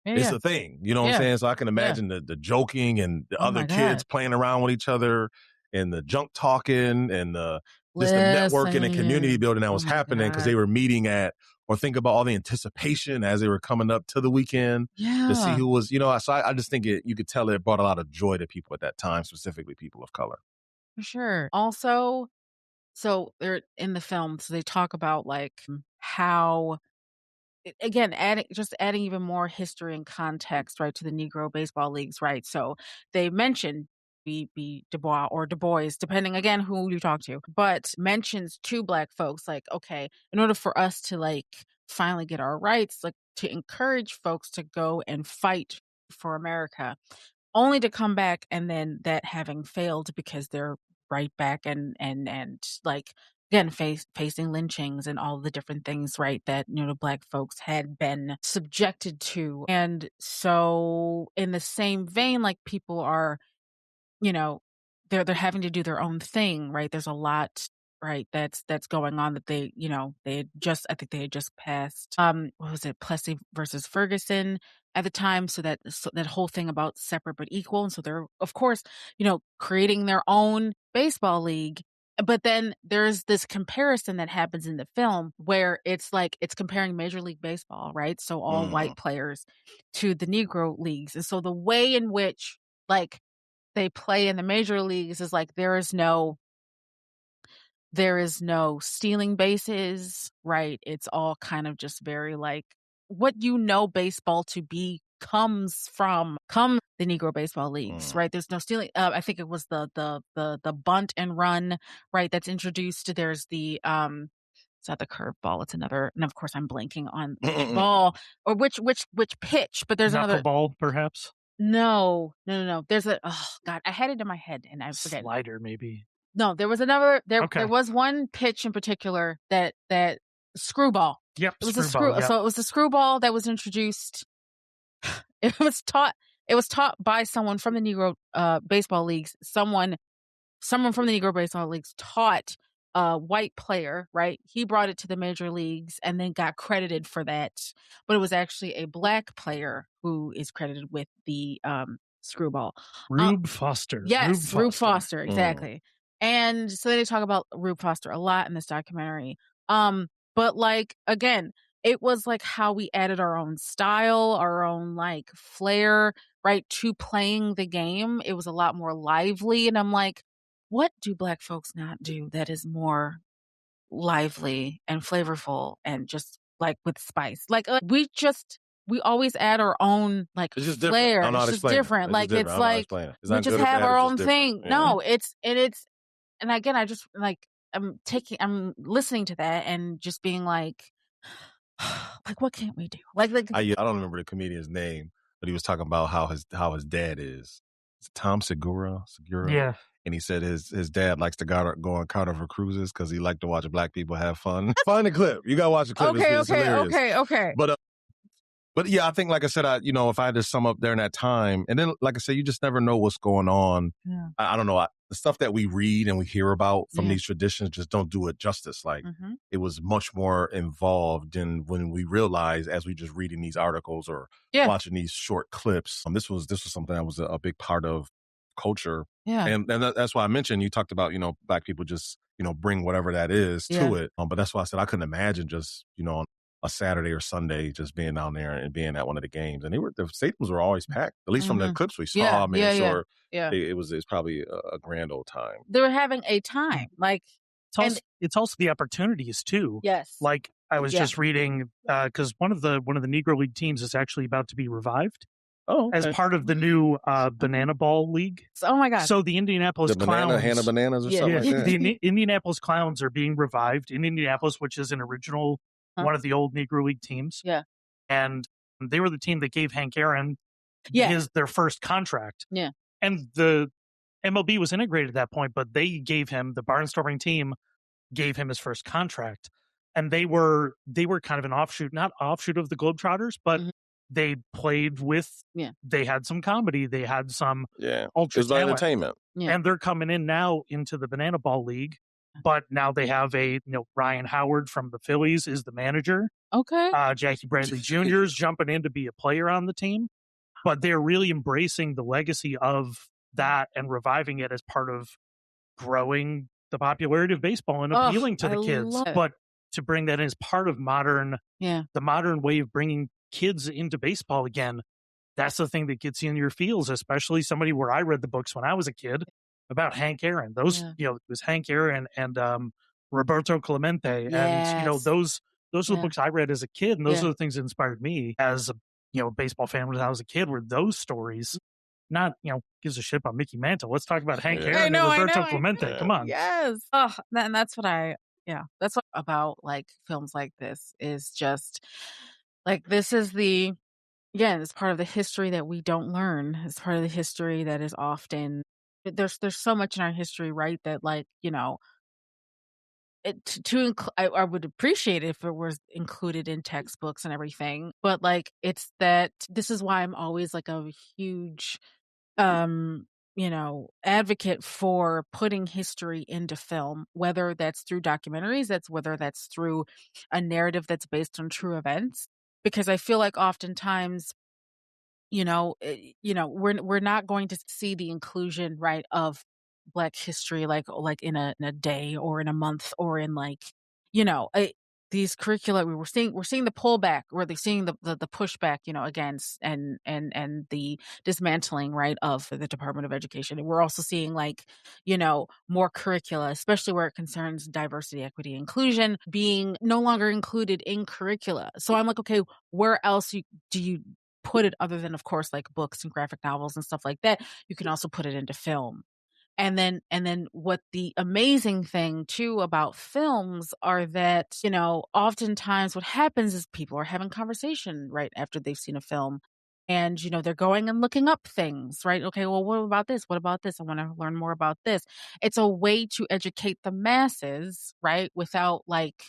S1: it's a thing. You know what I'm saying? So I can imagine the joking and the other kids playing around with each other and the junk talking and just the networking and community building that was happening because they were meeting at, or think about all the anticipation as they were coming up to the weekend to see who was, so I just think you could tell it brought a lot of joy to people at that time, specifically people of color.
S2: For sure. Also, so they're in the film, so they talk about like how, again, adding even more history and context, right, to the Negro baseball leagues, right? So they mention B. Du Bois or Du Bois, depending again who you talk to, but mentions to Black folks like, okay, in order for us to like finally get our rights, like to encourage folks to go and fight for America, only to come back and then that having failed because they're right back and like again facing lynchings and all the different things, right, that Black folks had been subjected to. And so in the same vein, like people are, they're having to do their own thing, right? There's a lot, right, that's going on that they, I think they had just passed what was it, Plessy versus Ferguson at the time, so that whole thing about separate but equal. And so they're of course, creating their own baseball league. But then there's this comparison that happens in the film where it's like it's comparing Major League Baseball, right? So all white players to the Negro leagues. And so the way in which like they play in the major leagues is like there is no stealing bases, right? It's all kind of just very like what baseball to be comes the Negro baseball leagues, right? There's no stealing. I think it was the bunt and run, right? That's introduced. There's the it's not the curve ball. It's another, and of course I'm blanking on which ball or which pitch. But there's another
S3: ball, perhaps.
S2: No. There's I had it in my head and I forget.
S3: Slider, maybe.
S2: No, there was another. There was one pitch in particular that screwball.
S3: Yep,
S2: it was a screw. Yep. So it was the screwball that was introduced. It was taught by someone from the Negro baseball leagues. Someone from the Negro baseball leagues taught a white player, right? He brought it to the major leagues and then got credited for that. But it was actually a Black player who is credited with the screwball.
S3: Rube Foster.
S2: Yes, Rube Foster, exactly. And so they talk about Rube Foster a lot in this documentary. But like, again, it was like how we added our own style, our own like flair, right, to playing the game. It was a lot more lively. And I'm like, what do Black folks not do that is more lively and flavorful and just like with spice? Like we always add our own like flair. It's just different. Like it's like we just have our own thing. No, and again, I just like I'm listening to that and just being like what can't we do? Like
S1: I don't remember the comedian's name, but he was talking about how his dad is. It's Tom Segura.
S3: Yeah.
S1: And he said his dad likes to go on Carnival cruises because he liked to watch Black people have fun. Find the clip. You got to watch the clip. It's hilarious.
S2: Okay.
S1: But yeah, I think, like I said, if I had to sum up during that time, and then, like I said, you just never know what's going on.
S2: Yeah.
S1: I don't know. The stuff that we read and we hear about from these traditions just don't do it justice. Like it was much more involved than when we realize as we just reading these articles or watching these short clips. This was something that was a big part of culture.
S2: Yeah.
S1: And that's why I mentioned, you talked about, Black people just, bring whatever that is to it. But that's why I said I couldn't imagine just, on a Saturday or Sunday, just being down there and being at one of the games. And the stadiums were always packed, at least from the clips we saw. Sure. It's probably a grand old time.
S2: They were having a time. Like,
S3: it's also the opportunities too.
S2: Yes.
S3: Like I was just reading, because one of the Negro League teams is actually about to be revived.
S1: Oh, okay.
S3: As part of the new Banana Ball League.
S2: Oh my God.
S3: So the Indianapolis Clowns.
S1: Hannah Bananas or something like that.
S3: The Indianapolis Clowns are being revived in Indianapolis, which is an original one of the old Negro League teams.
S2: Yeah.
S3: And they were the team that gave Hank Aaron their first contract.
S2: Yeah.
S3: And the MLB was integrated at that point, but they gave him, the barnstorming team gave him his first contract. And they were kind of an not offshoot of the Globetrotters, but they played with, they had some comedy, they had some ultra talent.
S1: Entertainment.
S3: Yeah. And they're coming in now into the Banana Ball League, but now they have Ryan Howard from the Phillies is the manager.
S2: Okay.
S3: Jackie Bradley Jr. is jumping in to be a player on the team, but they're really embracing the legacy of that and reviving it as part of growing the popularity of baseball and appealing to the kids. But to bring that in as part of the modern way of bringing kids into baseball again, that's the thing that gets you in your feels, especially somebody where I read the books when I was a kid about Hank Aaron. Those, it was Hank Aaron and Roberto Clemente.
S2: Yes.
S3: And, those are the books I read as a kid. And those are the things that inspired me as a baseball fan when I was a kid, were those stories. Not, gives a shit about Mickey Mantle. Let's talk about Hank Aaron and Roberto Clemente. Come on.
S2: Yes. And that's what that's what about like films like this is just like, this is it's part of the history that we don't learn. It's part of the history that is often, there's so much in our history, right? That like, I would appreciate it if it was included in textbooks and everything, but like, it's that this is why I'm always like a huge, advocate for putting history into film, whether that's through documentaries, whether that's through a narrative that's based on true events, because I feel like oftentimes, we're not going to see the inclusion, right, of Black history like in a day or in a month or in like, these curricula. We're seeing the pullback, or they're seeing the pushback, against and the dismantling, right, of the Department of Education. And we're also seeing like, more curricula, especially where it concerns diversity, equity, inclusion, being no longer included in curricula. So I'm like, okay, where else do you put it other than, of course, like books and graphic novels and stuff like that? You can also put it into film. And then what the amazing thing too about films are that, oftentimes what happens is people are having conversation right after they've seen a film, and, they're going and looking up things, right? Okay, well, what about this? What about this? I want to learn more about this. It's a way to educate the masses, right? Without like,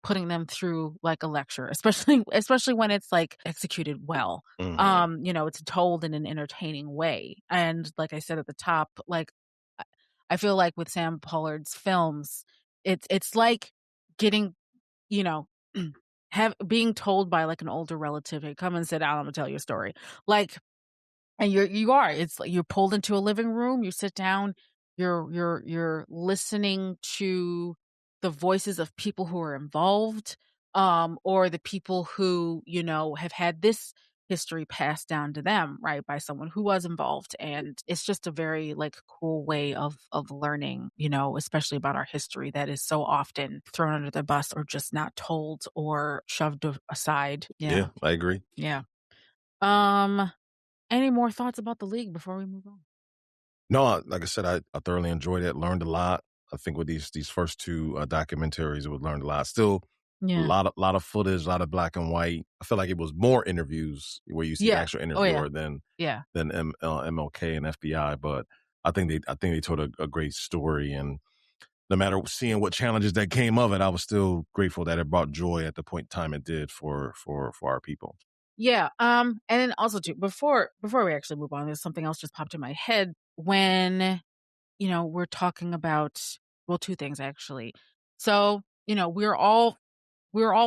S2: putting them through like a lecture, especially when it's like executed well. It's told in an entertaining way. And like I said at the top, like I feel like with Sam Pollard's films, it's like getting, being told by like an older relative, hey, come and sit down, I'm gonna tell you a story. Like, and it's like you're pulled into a living room, you sit down, you're listening to the voices of people who are involved, or the people who, have had this history passed down to them, right, by someone who was involved. And it's just a very like cool way of learning, especially about our history that is so often thrown under the bus or just not told or shoved aside.
S1: Yeah, I agree.
S2: Yeah. Any more thoughts about the league before we move on?
S1: No, like I said, I thoroughly enjoyed it, learned a lot. I think with these first two documentaries, we learned a lot. Still, a lot of footage, a lot of black and white. I feel like it was more interviews where you see the actual interviewer than MLK and FBI. But I think they told a great story, and no matter seeing what challenges that came of it, I was still grateful that it brought joy at the point in time it did for our people.
S2: Yeah. And then also too, before we actually move on, there's something else just popped in my head when, we're talking about, well, two things actually. So, we're all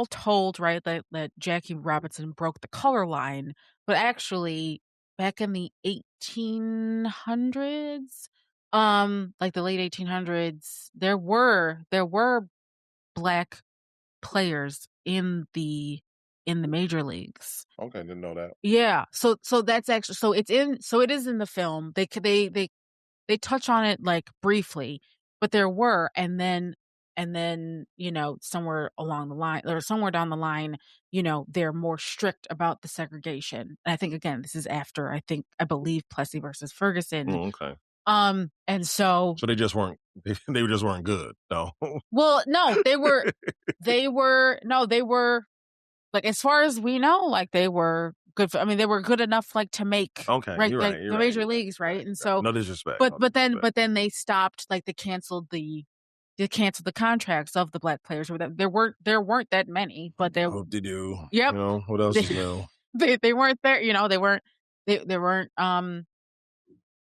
S2: told, right, that Jackie Robinson broke the color line, but actually back in the 1800s, like the late 1800s, there were Black players in the major leagues.
S1: Okay, didn't know that.
S2: Yeah. So that's actually, it is in the film. They touch on it like briefly, but there were, and then somewhere along the line, or somewhere down the line, they're more strict about the segregation. And I think, again, this is after, I believe Plessy versus Ferguson.
S1: Okay.
S2: And so
S1: they just weren't they just weren't good. No.
S2: Well, no, they were like, as far as we know, like, they were good. They were good enough, like, to make
S1: Okay, you're right,
S2: the major leagues, right? And so,
S1: no disrespect.
S2: but then they stopped, like, they canceled the contracts of the Black players. There weren't that many, but
S1: I hope they do.
S2: Yep.
S1: What else is new?
S2: They weren't there. They weren't. They weren't.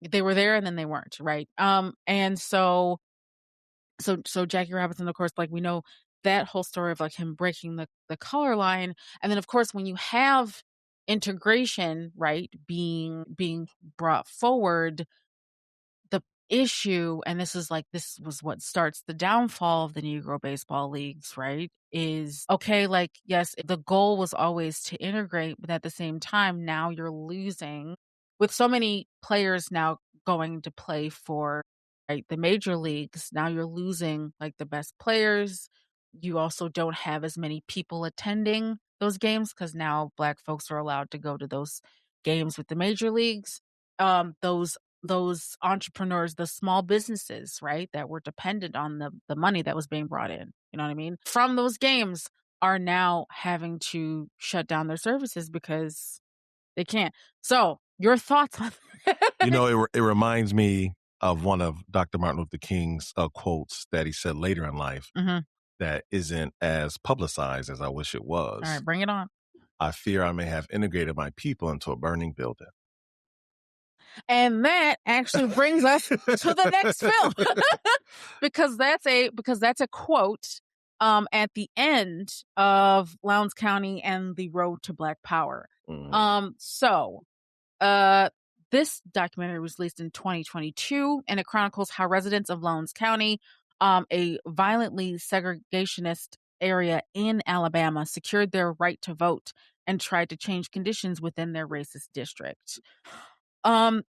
S2: They were there, and then they weren't, right? And so Jackie Robinson, of course, like, we know that whole story of, like, him breaking the color line. And then, of course, when you have integration, right, being brought forward, the issue, and this was what starts the downfall of the Negro baseball leagues, right, is, okay, like, yes, the goal was always to integrate, but at the same time, now you're losing, with so many players now going to play for, right, the major leagues. Now you're losing, like, the best players. You also don't have as many people attending those games, because now Black folks are allowed to go to those games with the major leagues. Those entrepreneurs, the small businesses, right, that were dependent on the money that was being brought in, you know what I mean, from those games, are now having to shut down their services because they can't. So, your thoughts on that?
S1: It reminds me of one of Dr. Martin Luther King's quotes that he said later in life, that isn't as publicized as I wish it was.
S2: All right, bring it on.
S1: I fear I may have integrated my people into a burning building.
S2: And that actually brings us to the next film, because that's a quote at the end of Lowndes County and the Road to Black Power. So this documentary was released in 2022, and it chronicles how residents of Lowndes County, a violently segregationist area in Alabama, secured their right to vote and tried to change conditions within their racist district. So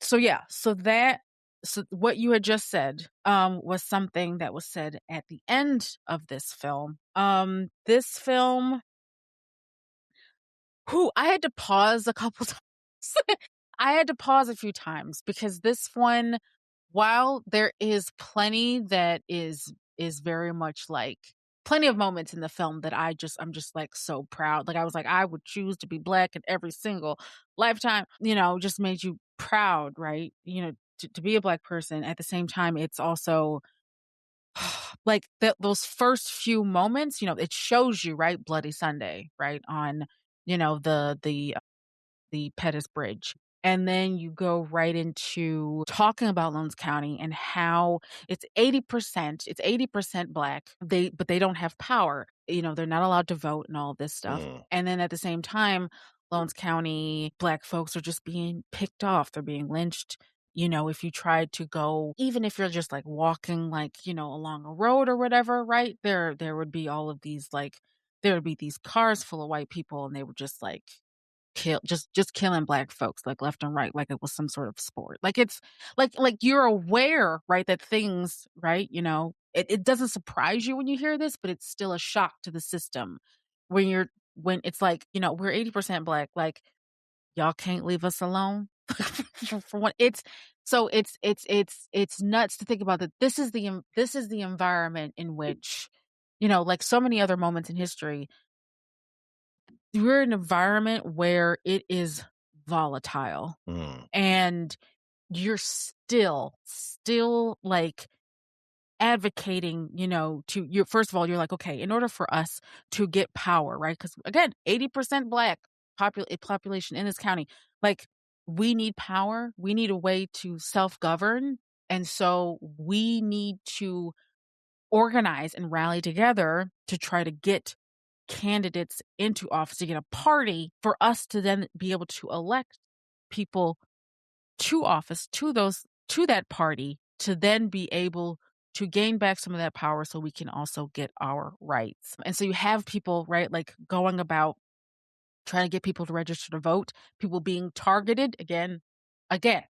S2: what you had just said was something that was said at the end of this film. This film, I had to pause a couple times. I had to pause a few times, because this one, while there is plenty that is very much like, plenty of moments in the film that I'm just like so proud. Like, I was like, I would choose to be Black in every single lifetime, just made you proud, right? To be a Black person. At the same time, it's also like those first few moments, it shows you, right, Bloody Sunday, right, on, the Pettus Bridge. And then you go right into talking about Lowndes County and how it's 80% Black. But they don't have power. They're not allowed to vote and all this stuff. And then at the same time, Lowndes County Black folks are just being picked off. They're being lynched. If you tried to go, even if you're just like walking, like, along a road or whatever, right? There would be all of these, like, there would be these cars full of white people, and they were just like, just killing Black folks, like, left and right, like it was some sort of sport. Like, it's like you're aware, right, that things, right, it doesn't surprise you when you hear this, but it's still a shock to the system when it's like, we're 80% Black, like, y'all can't leave us alone. For one, it's nuts to think about that. This is the environment in which, like so many other moments in history, we're in an environment where it is volatile, and you're still like advocating, first of all, you're like, okay, in order for us to get power, right? Because again, 80% Black population in this county, like, we need power. We need a way to self-govern. And so we need to organize and rally together to try to get candidates into office, to get a party for us to then be able to elect people to office, to that party, to then be able to gain back some of that power so we can also get our rights. And so you have people, right, like going about trying to get people to register to vote, people being targeted again,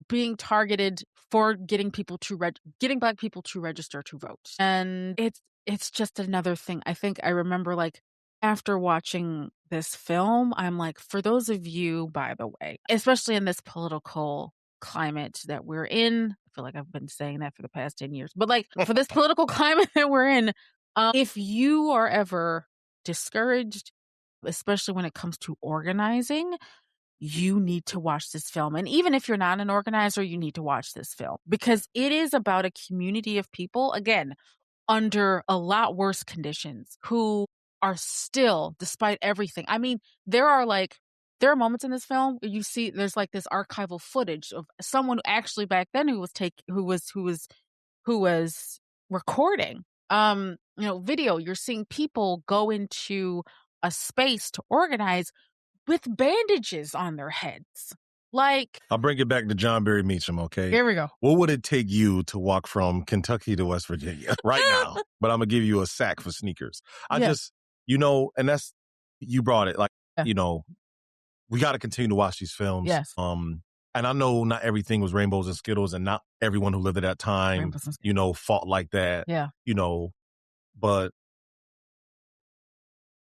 S2: being targeted for getting Black people to register to vote. And it's just another thing. I think I remember, like, after watching this film, I'm like, for those of you, by the way, especially in this political climate that we're in, I feel like I've been saying that for the past 10 years, but like for this political climate that we're in, if you are ever discouraged, especially when it comes to organizing, you need to watch this film. And even if you're not an organizer, you need to watch this film because it is about a community of people, again, under a lot worse conditions, who are still, despite everything. I mean, there are moments in this film where you see there's like this archival footage of someone actually back then who was recording video. You're seeing people go into a space to organize with bandages on their heads. Like,
S1: I'll bring it back to John Barry Meacham, okay?
S2: Here we go.
S1: What would it take you to walk from Kentucky to West Virginia right now? But I'm going to give you a sack for sneakers. And that's, you brought it. Like, we got to continue to watch these films.
S2: Yes.
S1: And I know not everything was rainbows and Skittles, and not everyone who lived at that time, fought like that.
S2: Yeah.
S1: But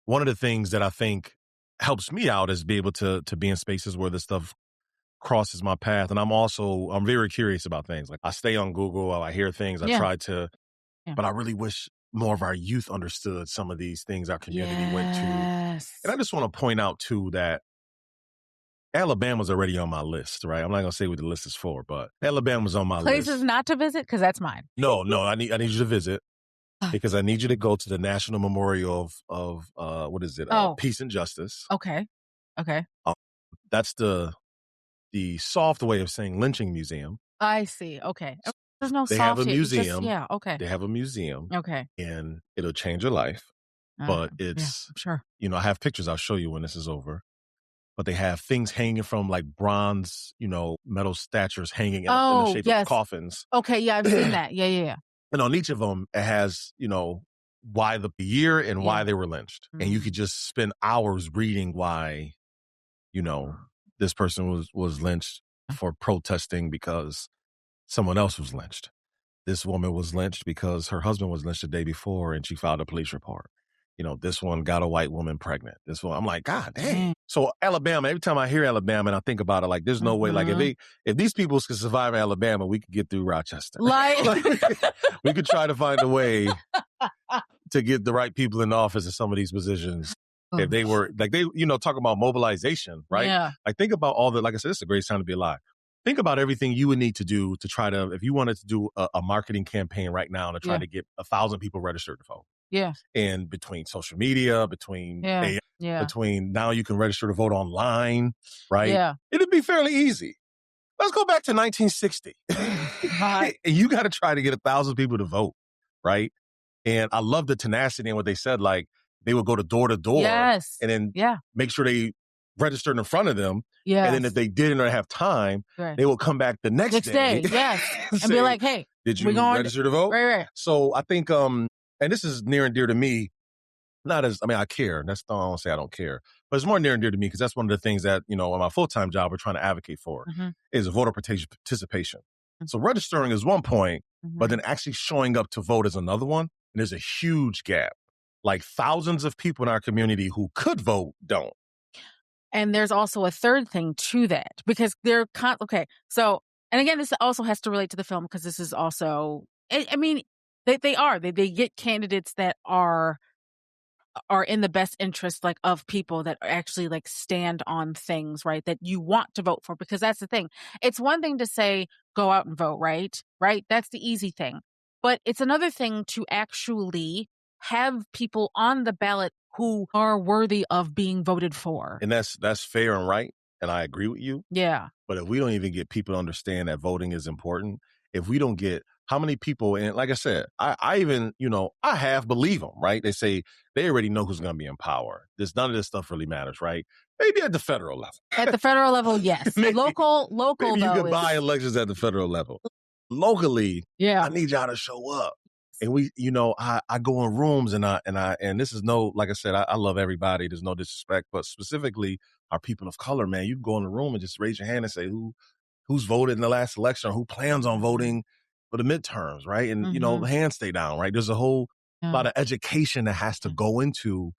S1: one of the things that I think helps me out is be able to be in spaces where this stuff crosses my path. And I'm very curious about things. Like, I stay on Google, I hear things, I try to, but I really wish more of our youth understood some of these things our community went to. And I just want to point out too that Alabama's already on my list, right? I'm not going to say what the list is for, but Alabama's on my list.
S2: Places not to visit? Because that's mine.
S1: No, I need you to visit. Because I need you to go to the National Memorial of what is it? Peace and Justice.
S2: Okay.
S1: That's the soft way of saying lynching museum.
S2: I see. Okay. There's no
S1: they
S2: soft.
S1: Have a museum.
S2: Okay.
S1: They have a museum.
S2: Okay.
S1: And it'll change your life. But it's
S2: sure.
S1: I have pictures I'll show you when this is over. But they have things hanging from like bronze, metal statues hanging in the shape of coffins.
S2: Okay, yeah, I've seen that. Yeah.
S1: And on each of them, it has, why the year and why they were lynched. Mm-hmm. And you could just spend hours reading why, this person was lynched for protesting because someone else was lynched. This woman was lynched because her husband was lynched the day before and she filed a police report. This one got a white woman pregnant. This one, I'm like, God dang. So Alabama, every time I hear Alabama and I think about it, like, there's no way, like, if these people could survive Alabama, we could get through Rochester. We could try to find a way to get the right people in office in some of these positions. If they were, like, talk about mobilization, right?
S2: Yeah.
S1: Like, think about all the, like I said, it's a great time to be alive. Think about everything you would need to do to try to, if you wanted to do a marketing campaign right now to try to get 1,000 people registered to vote.
S2: Yeah.
S1: And between social media, between now you can register to vote online, right?
S2: Yeah.
S1: It'd be fairly easy. Let's go back to 1960. And you got to try to get 1,000 people to vote, right? And I love the tenacity and what they said, like, they would go to door and then make sure they registered in front of them.
S2: Yes.
S1: And then if they didn't or have time, they would come back the next day.
S2: Yes. And
S1: say,
S2: be like, hey,
S1: did you register to vote?
S2: Right.
S1: So I think, and this is near and dear to me, I care. That's not, I don't say I don't care, but it's more near and dear to me because that's one of the things that, in my full-time job, we're trying to advocate for is voter participation. Mm-hmm. So registering is one point, but then actually showing up to vote is another one. And there's a huge gap. Like, thousands of people in our community who could vote don't.
S2: And there's also a third thing to that because they're So, and again, this also has to relate to the film because this is also, they get candidates that are in the best interest, like, of people that actually, like, stand on things, right, that you want to vote for, because that's the thing. It's one thing to say, go out and vote, right? That's the easy thing. But it's another thing to actually have people on the ballot who are worthy of being voted for.
S1: And that's fair and right. And I agree with you.
S2: Yeah.
S1: But if we don't even get people to understand that voting is important, if we don't get how many people, and like I said, I even, I half believe them, right? They say they already know who's going to be in power. None of this stuff really matters, right? Maybe at the federal level.
S2: At the federal level, yes.
S1: Maybe-
S2: local
S1: Maybe
S2: though,
S1: you can buy elections at the federal level. Locally, I need y'all to show up. And we, I go in rooms and this is like I said, I love everybody. There's no disrespect, but specifically our people of color, man. You can go in the room and just raise your hand and say who's voted in the last election or who plans on voting for the midterms, right? And, the hands stay down, right? There's a whole lot of education that has to go into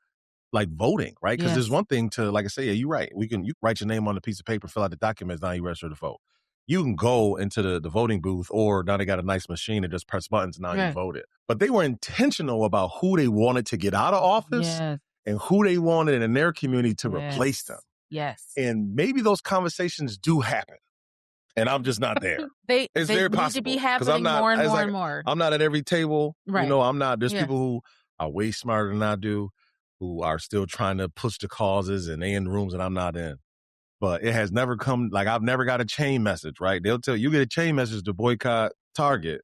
S1: like voting, right? Because there's one thing to, like I say, you're right. You write your name on a piece of paper, fill out the documents, now you register to vote. You can go into the voting booth, or now they got a nice machine and just press buttons and now you voted. But they were intentional about who they wanted to get out of office and who they wanted in their community to replace them.
S2: Yes.
S1: And maybe those conversations do happen. And I'm just not there. It's very possible.
S2: Need to be happening more and more.
S1: I'm not at every table.
S2: Right.
S1: I'm not. There's people who are way smarter than I do, who are still trying to push the causes, and they in rooms that I'm not in. But it has never come, like I've never got a chain message, right? They'll tell you get a chain message to boycott Target.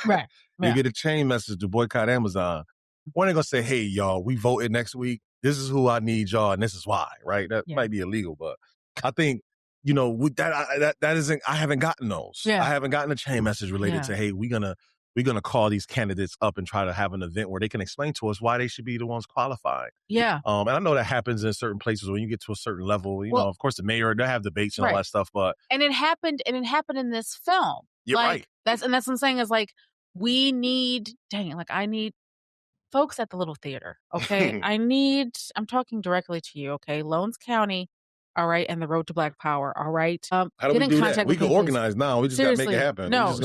S2: Right.
S1: You get a chain message to boycott Amazon. When they going to say, hey, y'all, we voted next week. This is who I need, y'all, and this is why, right? That might be illegal, but I think, that isn't, I haven't gotten those. I haven't gotten a chain message related to, hey, we're gonna call these candidates up and try to have an event where they can explain to us why they should be the ones qualified.
S2: Yeah.
S1: And I know that happens in certain places when you get to a certain level, of course the mayor, they have debates and all that stuff, but.
S2: And it happened in this film.
S1: You're right.
S2: That's what I'm saying is like, I need folks at the little theater. Okay. I'm talking directly to you. Okay. Lowndes County. All right. And the Road to Black Power. All right.
S1: How do we do that? We can organize now. We just got to make it happen.
S2: No,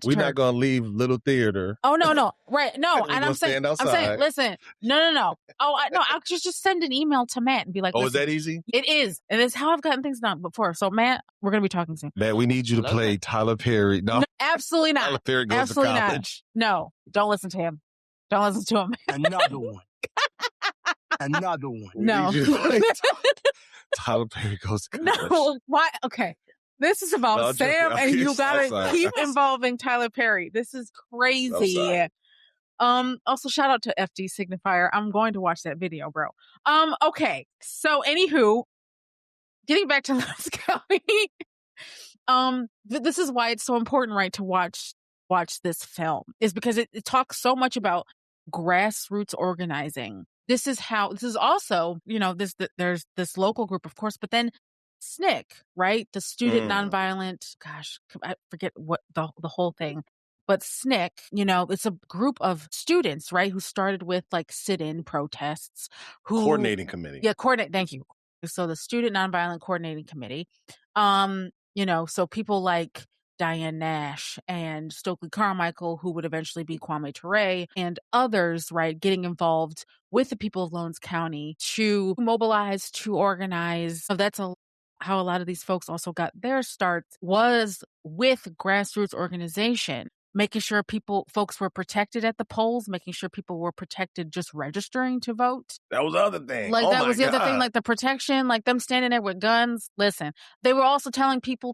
S1: we're not going to leave little theater.
S2: Oh, no. Right. No. And I'm saying, listen, no. Oh, I'll just send an email to Matt and be like,
S1: oh, is that easy?
S2: It is. And it's how I've gotten things done before. So Matt, we're going to be talking soon.
S1: Matt, we need you to play Tyler Perry. No,
S2: absolutely not.
S1: Tyler Perry goes to college.
S2: No, don't listen to him. Don't listen to him.
S4: Another one. Another one.
S2: No.
S1: Tyler Perry goes to college.
S2: No, why? Okay. This is about Sam, and you gotta keep involving Tyler Perry. This is crazy. Also, shout out to FD Signifier. I'm going to watch that video, bro. Okay. So, anywho, getting back to Lowndes County, this is why it's so important, right, to watch this film, is because it talks so much about grassroots organizing. This is also, there's this local group, of course, but then SNCC, right? The Student Nonviolent, gosh, I forget what the whole thing, but SNCC, it's a group of students, right? Who started with like sit-in protests.
S1: Coordinating committee.
S2: Yeah, thank you. So the Student Nonviolent Coordinating Committee, so people like Diane Nash and Stokely Carmichael, who would eventually be Kwame Ture, and others, right, getting involved with the people of Lowndes County to mobilize, to organize. So that's how a lot of these folks also got their start, was with grassroots organization, making sure folks were protected at the polls, making sure people were protected just registering to vote.
S1: That was the other thing.
S2: That was the other thing, like the protection, like them standing there with guns. Listen, they were also telling people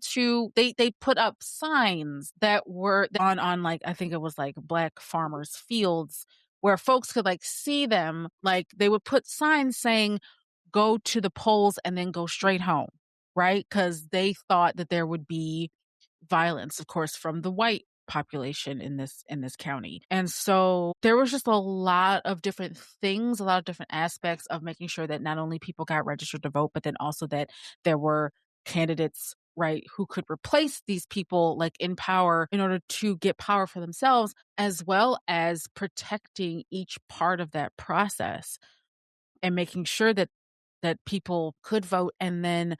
S2: they put up signs that were on like, I think it was like black farmers' fields, where folks could like see them. Like they would put signs saying, go to the polls and then go straight home, right? Because they thought that there would be violence, of course, from the white population in this county. And so there was just a lot of different things, a lot of different aspects of making sure that not only people got registered to vote, but then also that there were candidates, right, who could replace these people like in power in order to get power for themselves, as well as protecting each part of that process and making sure that people could vote. And then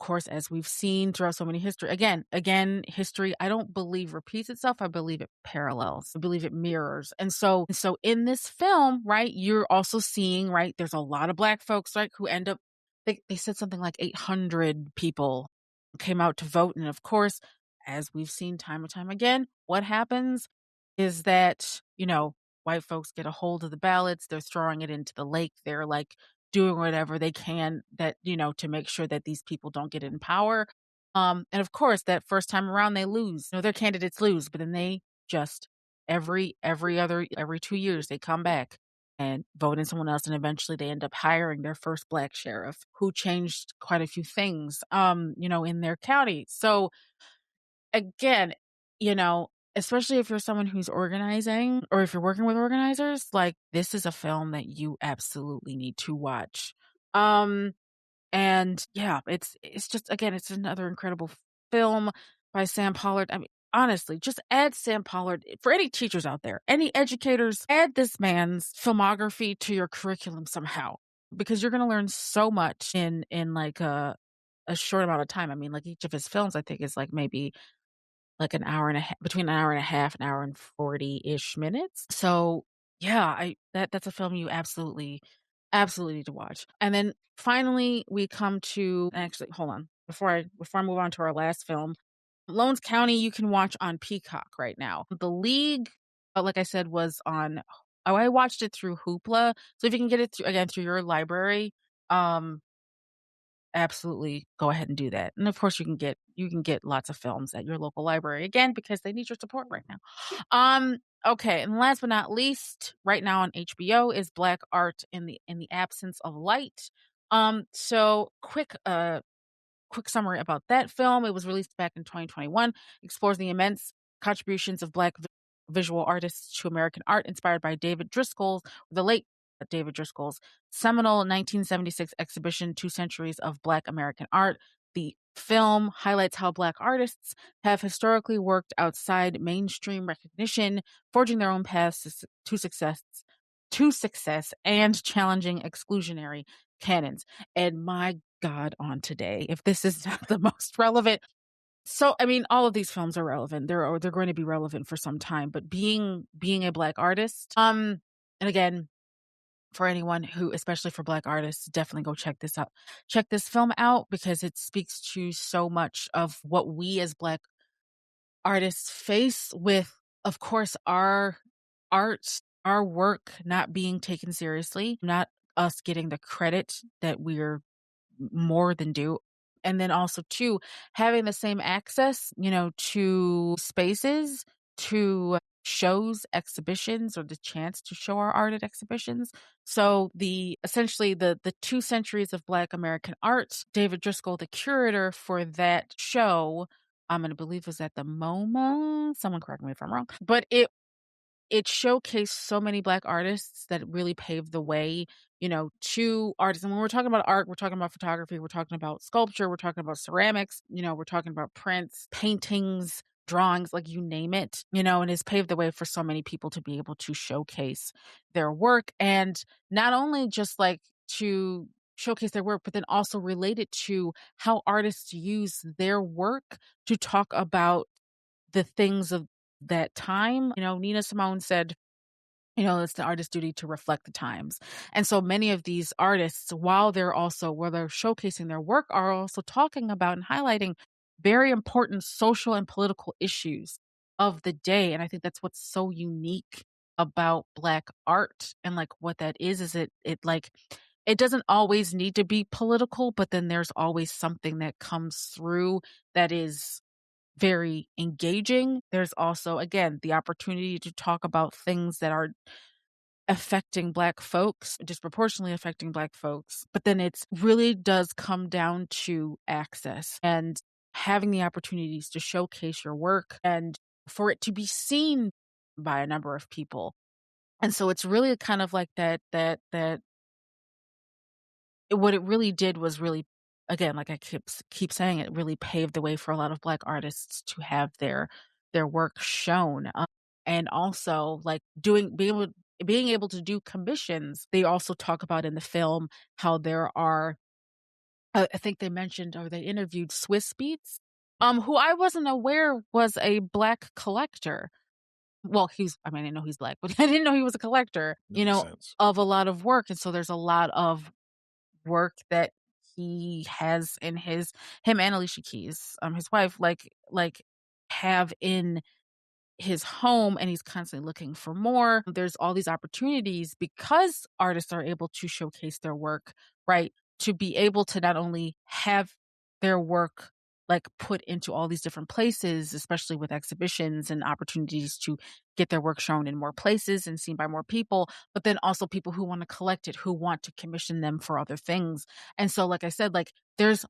S2: of course, as we've seen throughout so many history, again, history, I don't believe repeats itself. I believe it parallels. I believe it mirrors. And so in this film, right, you're also seeing, right, there's a lot of black folks, right, who end up, they said something like 800 people came out to vote. And of course, as we've seen time and time again, what happens is that, white folks get a hold of the ballots. They're throwing it into the lake. They're like doing whatever they can that, to make sure that these people don't get in power. And of course, that first time around, they lose. Their candidates lose, but then they just every 2 years, they come back and vote in someone else. And eventually they end up hiring their first Black sheriff who changed quite a few things, in their county. So again, especially if you're someone who's organizing or if you're working with organizers, like this is a film that you absolutely need to watch. And yeah, it's just, again, it's another incredible film by Sam Pollard. I mean, honestly, just add Sam Pollard for any teachers out there, any educators, add this man's filmography to your curriculum somehow, because you're going to learn so much in like a short amount of time. I mean, like each of his films, I think is like maybe like an hour and a half, between an hour and a half, an hour and 40-ish minutes. So yeah, that's a film you absolutely need to watch. And then finally we come to, actually, hold on, before I move on to our last film, Lowndes County, you can watch on Peacock right now. The League, like I said, was on, I watched it through Hoopla. So if you can get it through your library, absolutely go ahead and do that. And of course you can get lots of films at your local library, again, because they need your support right now. Okay, and last but not least, right now on HBO is Black Art in the Absence of Light. So quick summary about that film. It was released back in 2021, explores the immense contributions of Black visual artists to American art, inspired by the late David Driscoll's seminal 1976 exhibition, 2 Centuries of Black American Art. The film highlights how Black artists have historically worked outside mainstream recognition, forging their own paths to success and challenging exclusionary canons. And my God, on today, if this is not the most relevant. So, I mean, all of these films are relevant. They're going to be relevant for some time, but being a Black artist, and again, for anyone who, especially for Black artists, definitely go check this out. Check this film out, because it speaks to so much of what we as Black artists face with, of course, our art, our work not being taken seriously, not us getting the credit that we're more than due. And then also too, having the same access, to spaces, to shows, exhibitions, or the chance to show our art at exhibitions. So essentially the 2 Centuries of Black American Art, David Driscoll, the curator for that show, I'm going to believe was at the MoMA. Someone correct me if I'm wrong, but it showcased so many Black artists that really paved the way, to artists. And when we're talking about art, we're talking about photography, we're talking about sculpture, we're talking about ceramics, we're talking about prints, paintings, drawings, like you name it, and it's paved the way for so many people to be able to showcase their work. And not only just like to showcase their work, but then also related to how artists use their work to talk about the things of that time. Nina Simone said, it's the artist's duty to reflect the times. And so many of these artists, while they're showcasing their work, are also talking about and highlighting very important social and political issues of the day. And I think that's what's so unique about Black art, and like what that is it like, it doesn't always need to be political, but then there's always something that comes through that is very engaging. There's also, again, the opportunity to talk about things that are affecting Black folks, disproportionately affecting Black folks. But then it really does come down to access and having the opportunities to showcase your work and for it to be seen by a number of people. And so it's really kind of like that what it really did was really, again, like I keep saying, it really paved the way for a lot of Black artists to have their work shown, and also like being able to do commissions. They also talk about in the film how there are, I think they mentioned, or they interviewed Swiss Beats, who I wasn't aware was a Black collector. Well, I mean, I know he's Black, but I didn't know he was a collector,
S1: Makes sense.
S2: of a lot of work. And so there's a lot of work that he has in him and Alicia Keys, his wife, like have in his home, and he's constantly looking for more. There's all these opportunities because artists are able to showcase their work, right? To be able to not only have their work like put into all these different places, especially with exhibitions and opportunities to get their work shown in more places and seen by more people, but then also people who want to collect it, who want to commission them for other things. And so, like I said, like there's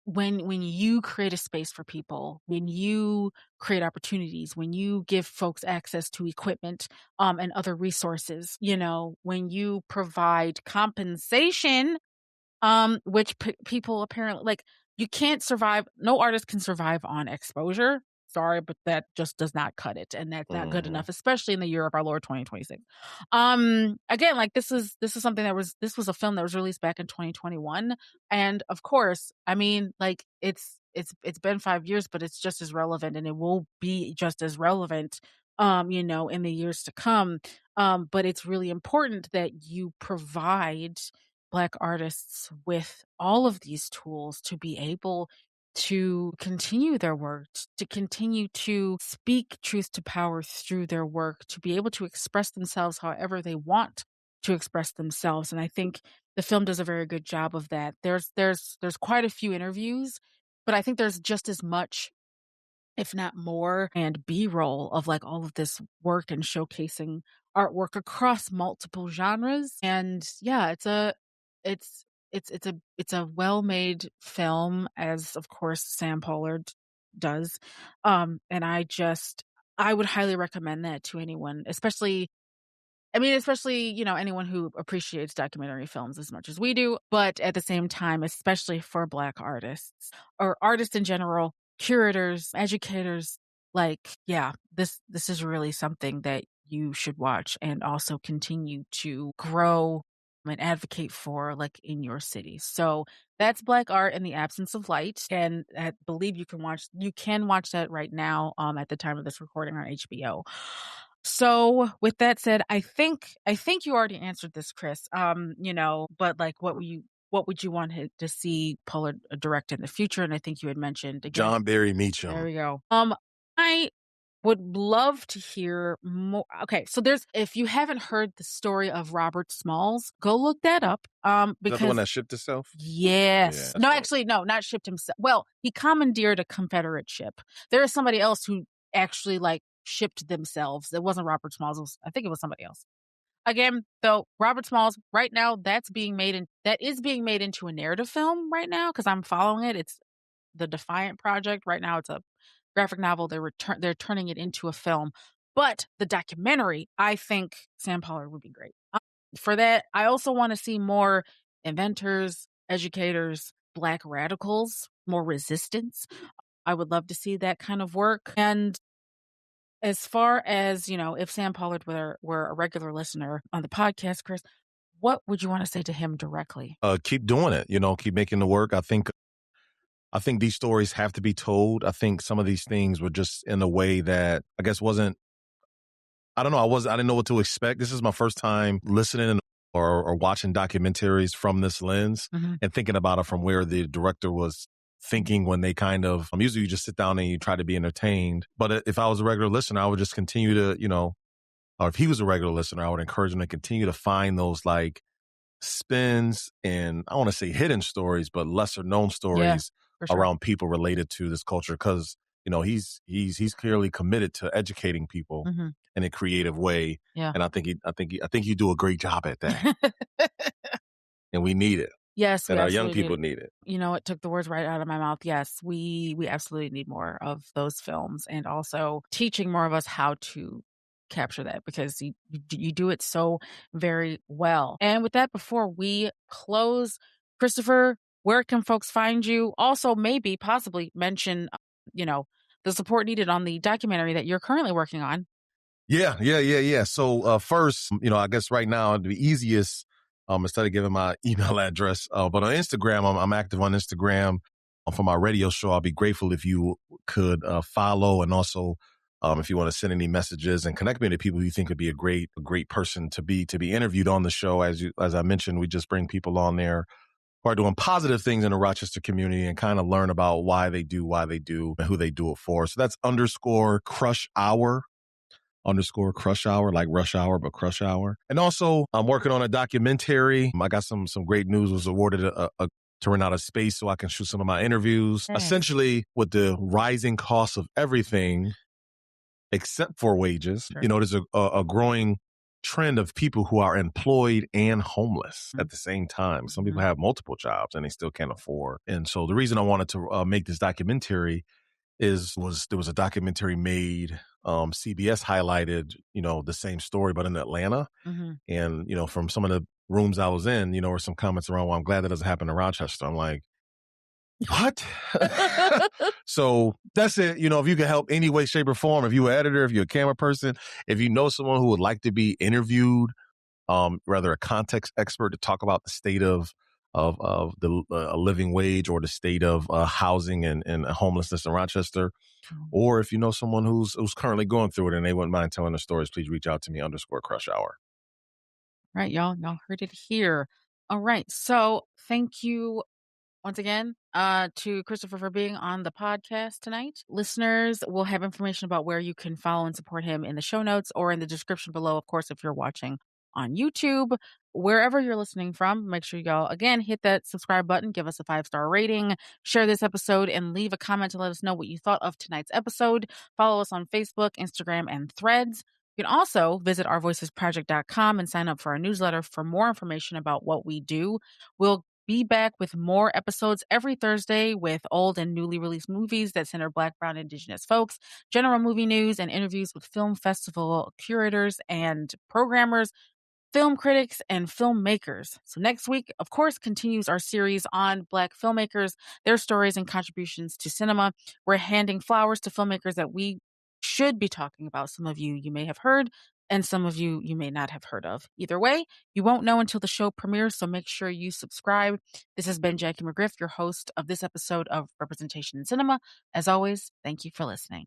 S2: when you create a space for people, when you create opportunities, when you give folks access to equipment and other resources, when you provide compensation, which people apparently like, you can't survive. No artist can survive on exposure. Sorry, but that just does not cut it, and that's not good enough, especially in the year of our Lord 2026. Again, like this is something this was a film that was released back in 2021, and of course, I mean, like it's been 5 years, but it's just as relevant, and it will be just as relevant, in the years to come. But it's really important that you provide Black artists with all of these tools to be able to continue their work, to continue to speak truth to power through their work, to be able to express themselves however they want to express themselves. And I think the film does a very good job of that. There's quite a few interviews, but I think there's just as much, if not more, and B-roll of like all of this work and showcasing artwork across multiple genres. And yeah, it's a well-made film, as of course Sam Pollard does. And I would highly recommend that to anyone, especially anyone who appreciates documentary films as much as we do, but at the same time, especially for Black artists or artists in general, curators, educators. Like, yeah, this is really something that you should watch and also continue to grow and advocate for, like, in your city. So that's Black Art in the Absence of Light, and I believe you can watch that right now at the time of this recording on HBO. So with that said, I think you already answered this, Chris. But like, what would you want to see Pollard direct in the future? And I think you had mentioned again,
S1: John Barry Meacham.
S2: There we go. I would love to hear more. Okay, so if you haven't heard the story of Robert Smalls, go look that up. Because
S1: is that the one that shipped itself?
S2: Yes.
S1: Yeah,
S2: No, actually, no, not shipped himself. Well, he commandeered a Confederate ship. There is somebody else who actually like shipped themselves. It wasn't Robert Smalls. I think it was somebody else. Again, though, Robert Smalls right now that is being made into a narrative film right now because I'm following it. It's the Defiant Project right now. It's a graphic novel. They're turning it into a film, but the documentary, I think Sam Pollard would be great for that. I also want to see more inventors, educators, Black radicals, more resistance. I would love to see that kind of work. And as far as, if Sam Pollard were a regular listener on the podcast, Chris, what would you want to say to him directly?
S1: Keep doing it, keep making the work. I think these stories have to be told. I think some of these things were just in a way that I guess I don't know. I didn't know what to expect. This is my first time listening or watching documentaries from this lens and thinking about it from where the director was thinking when they usually you just sit down and you try to be entertained. But if I was a regular listener, I would just continue to, or if he was a regular listener, I would encourage him to continue to find those like spins and I want to say hidden stories, but lesser known stories around people related to this culture. Cause he's clearly committed to educating people in a creative way.
S2: Yeah.
S1: And I think you do a great job at that. And we need it.
S2: Yes,
S1: and our young people need it.
S2: It took the words right out of my mouth. Yes, we absolutely need more of those films and also teaching more of us how to capture that because you do it so very well. And with that, before we close, Christopher, where can folks find you? Also, maybe possibly mention, the support needed on the documentary that you're currently working on.
S1: Yeah. So first, I guess right now the easiest, instead of giving my email address, but on Instagram, I'm active on Instagram for my radio show. I'll be grateful if you could follow, and also if you want to send any messages and connect me to people you think would be a great person to be interviewed on the show. As I mentioned, we just bring people on there who are doing positive things in the Rochester community and kind of learn about why they do, and who they do it for. So that's _Crush Hour. _Crush Hour, like rush hour, but crush hour. And also, I'm working on a documentary. I got some great news. Was awarded to rent out of space so I can shoot some of my interviews. Nice. Essentially, with the rising cost of everything, except for wages. Sure. There's a growing trend of people who are employed and homeless at the same time. Some people have multiple jobs and they still can't afford. And so the reason I wanted to make this documentary was there was a documentary made, CBS highlighted, the same story, but in Atlanta. And, from some of the rooms I was in, were some comments around, well, I'm glad that doesn't happen in Rochester. I'm like, what? So that's it. If you can help any way, shape, or form, if you're an editor, if you're a camera person, if you know someone who would like to be interviewed, rather a context expert to talk about the state of the living wage or the state of housing and homelessness in Rochester, or if you know someone who's currently going through it and they wouldn't mind telling their stories, please reach out to me _crush hour.
S2: Right, y'all heard it here. All right, so thank you once again to Christopher for being on the podcast tonight. Listeners will have information about where you can follow and support him in the show notes or in the description below. Of course, if you're watching on YouTube, wherever you're listening from, make sure y'all, again, hit that subscribe button, give us a 5-star rating, share this episode, and leave a comment to let us know what you thought of tonight's episode. Follow us on Facebook, Instagram, and Threads. You can also visit ourvoicesproject.com and sign up for our newsletter for more information about what we do. We'll be back with more episodes every Thursday with old and newly released movies that center Black, Brown, Indigenous folks, general movie news, and interviews with film festival curators and programmers, film critics, and filmmakers. So next week, of course, continues our series on Black filmmakers, their stories and contributions to cinema. We're handing flowers to filmmakers that we should be talking about. Some of you may have heard, and some of you may not have heard of. Either way, you won't know until the show premieres, so make sure you subscribe. This has been Jackie McGriff, your host of this episode of Representation in Cinema. As always, thank you for listening.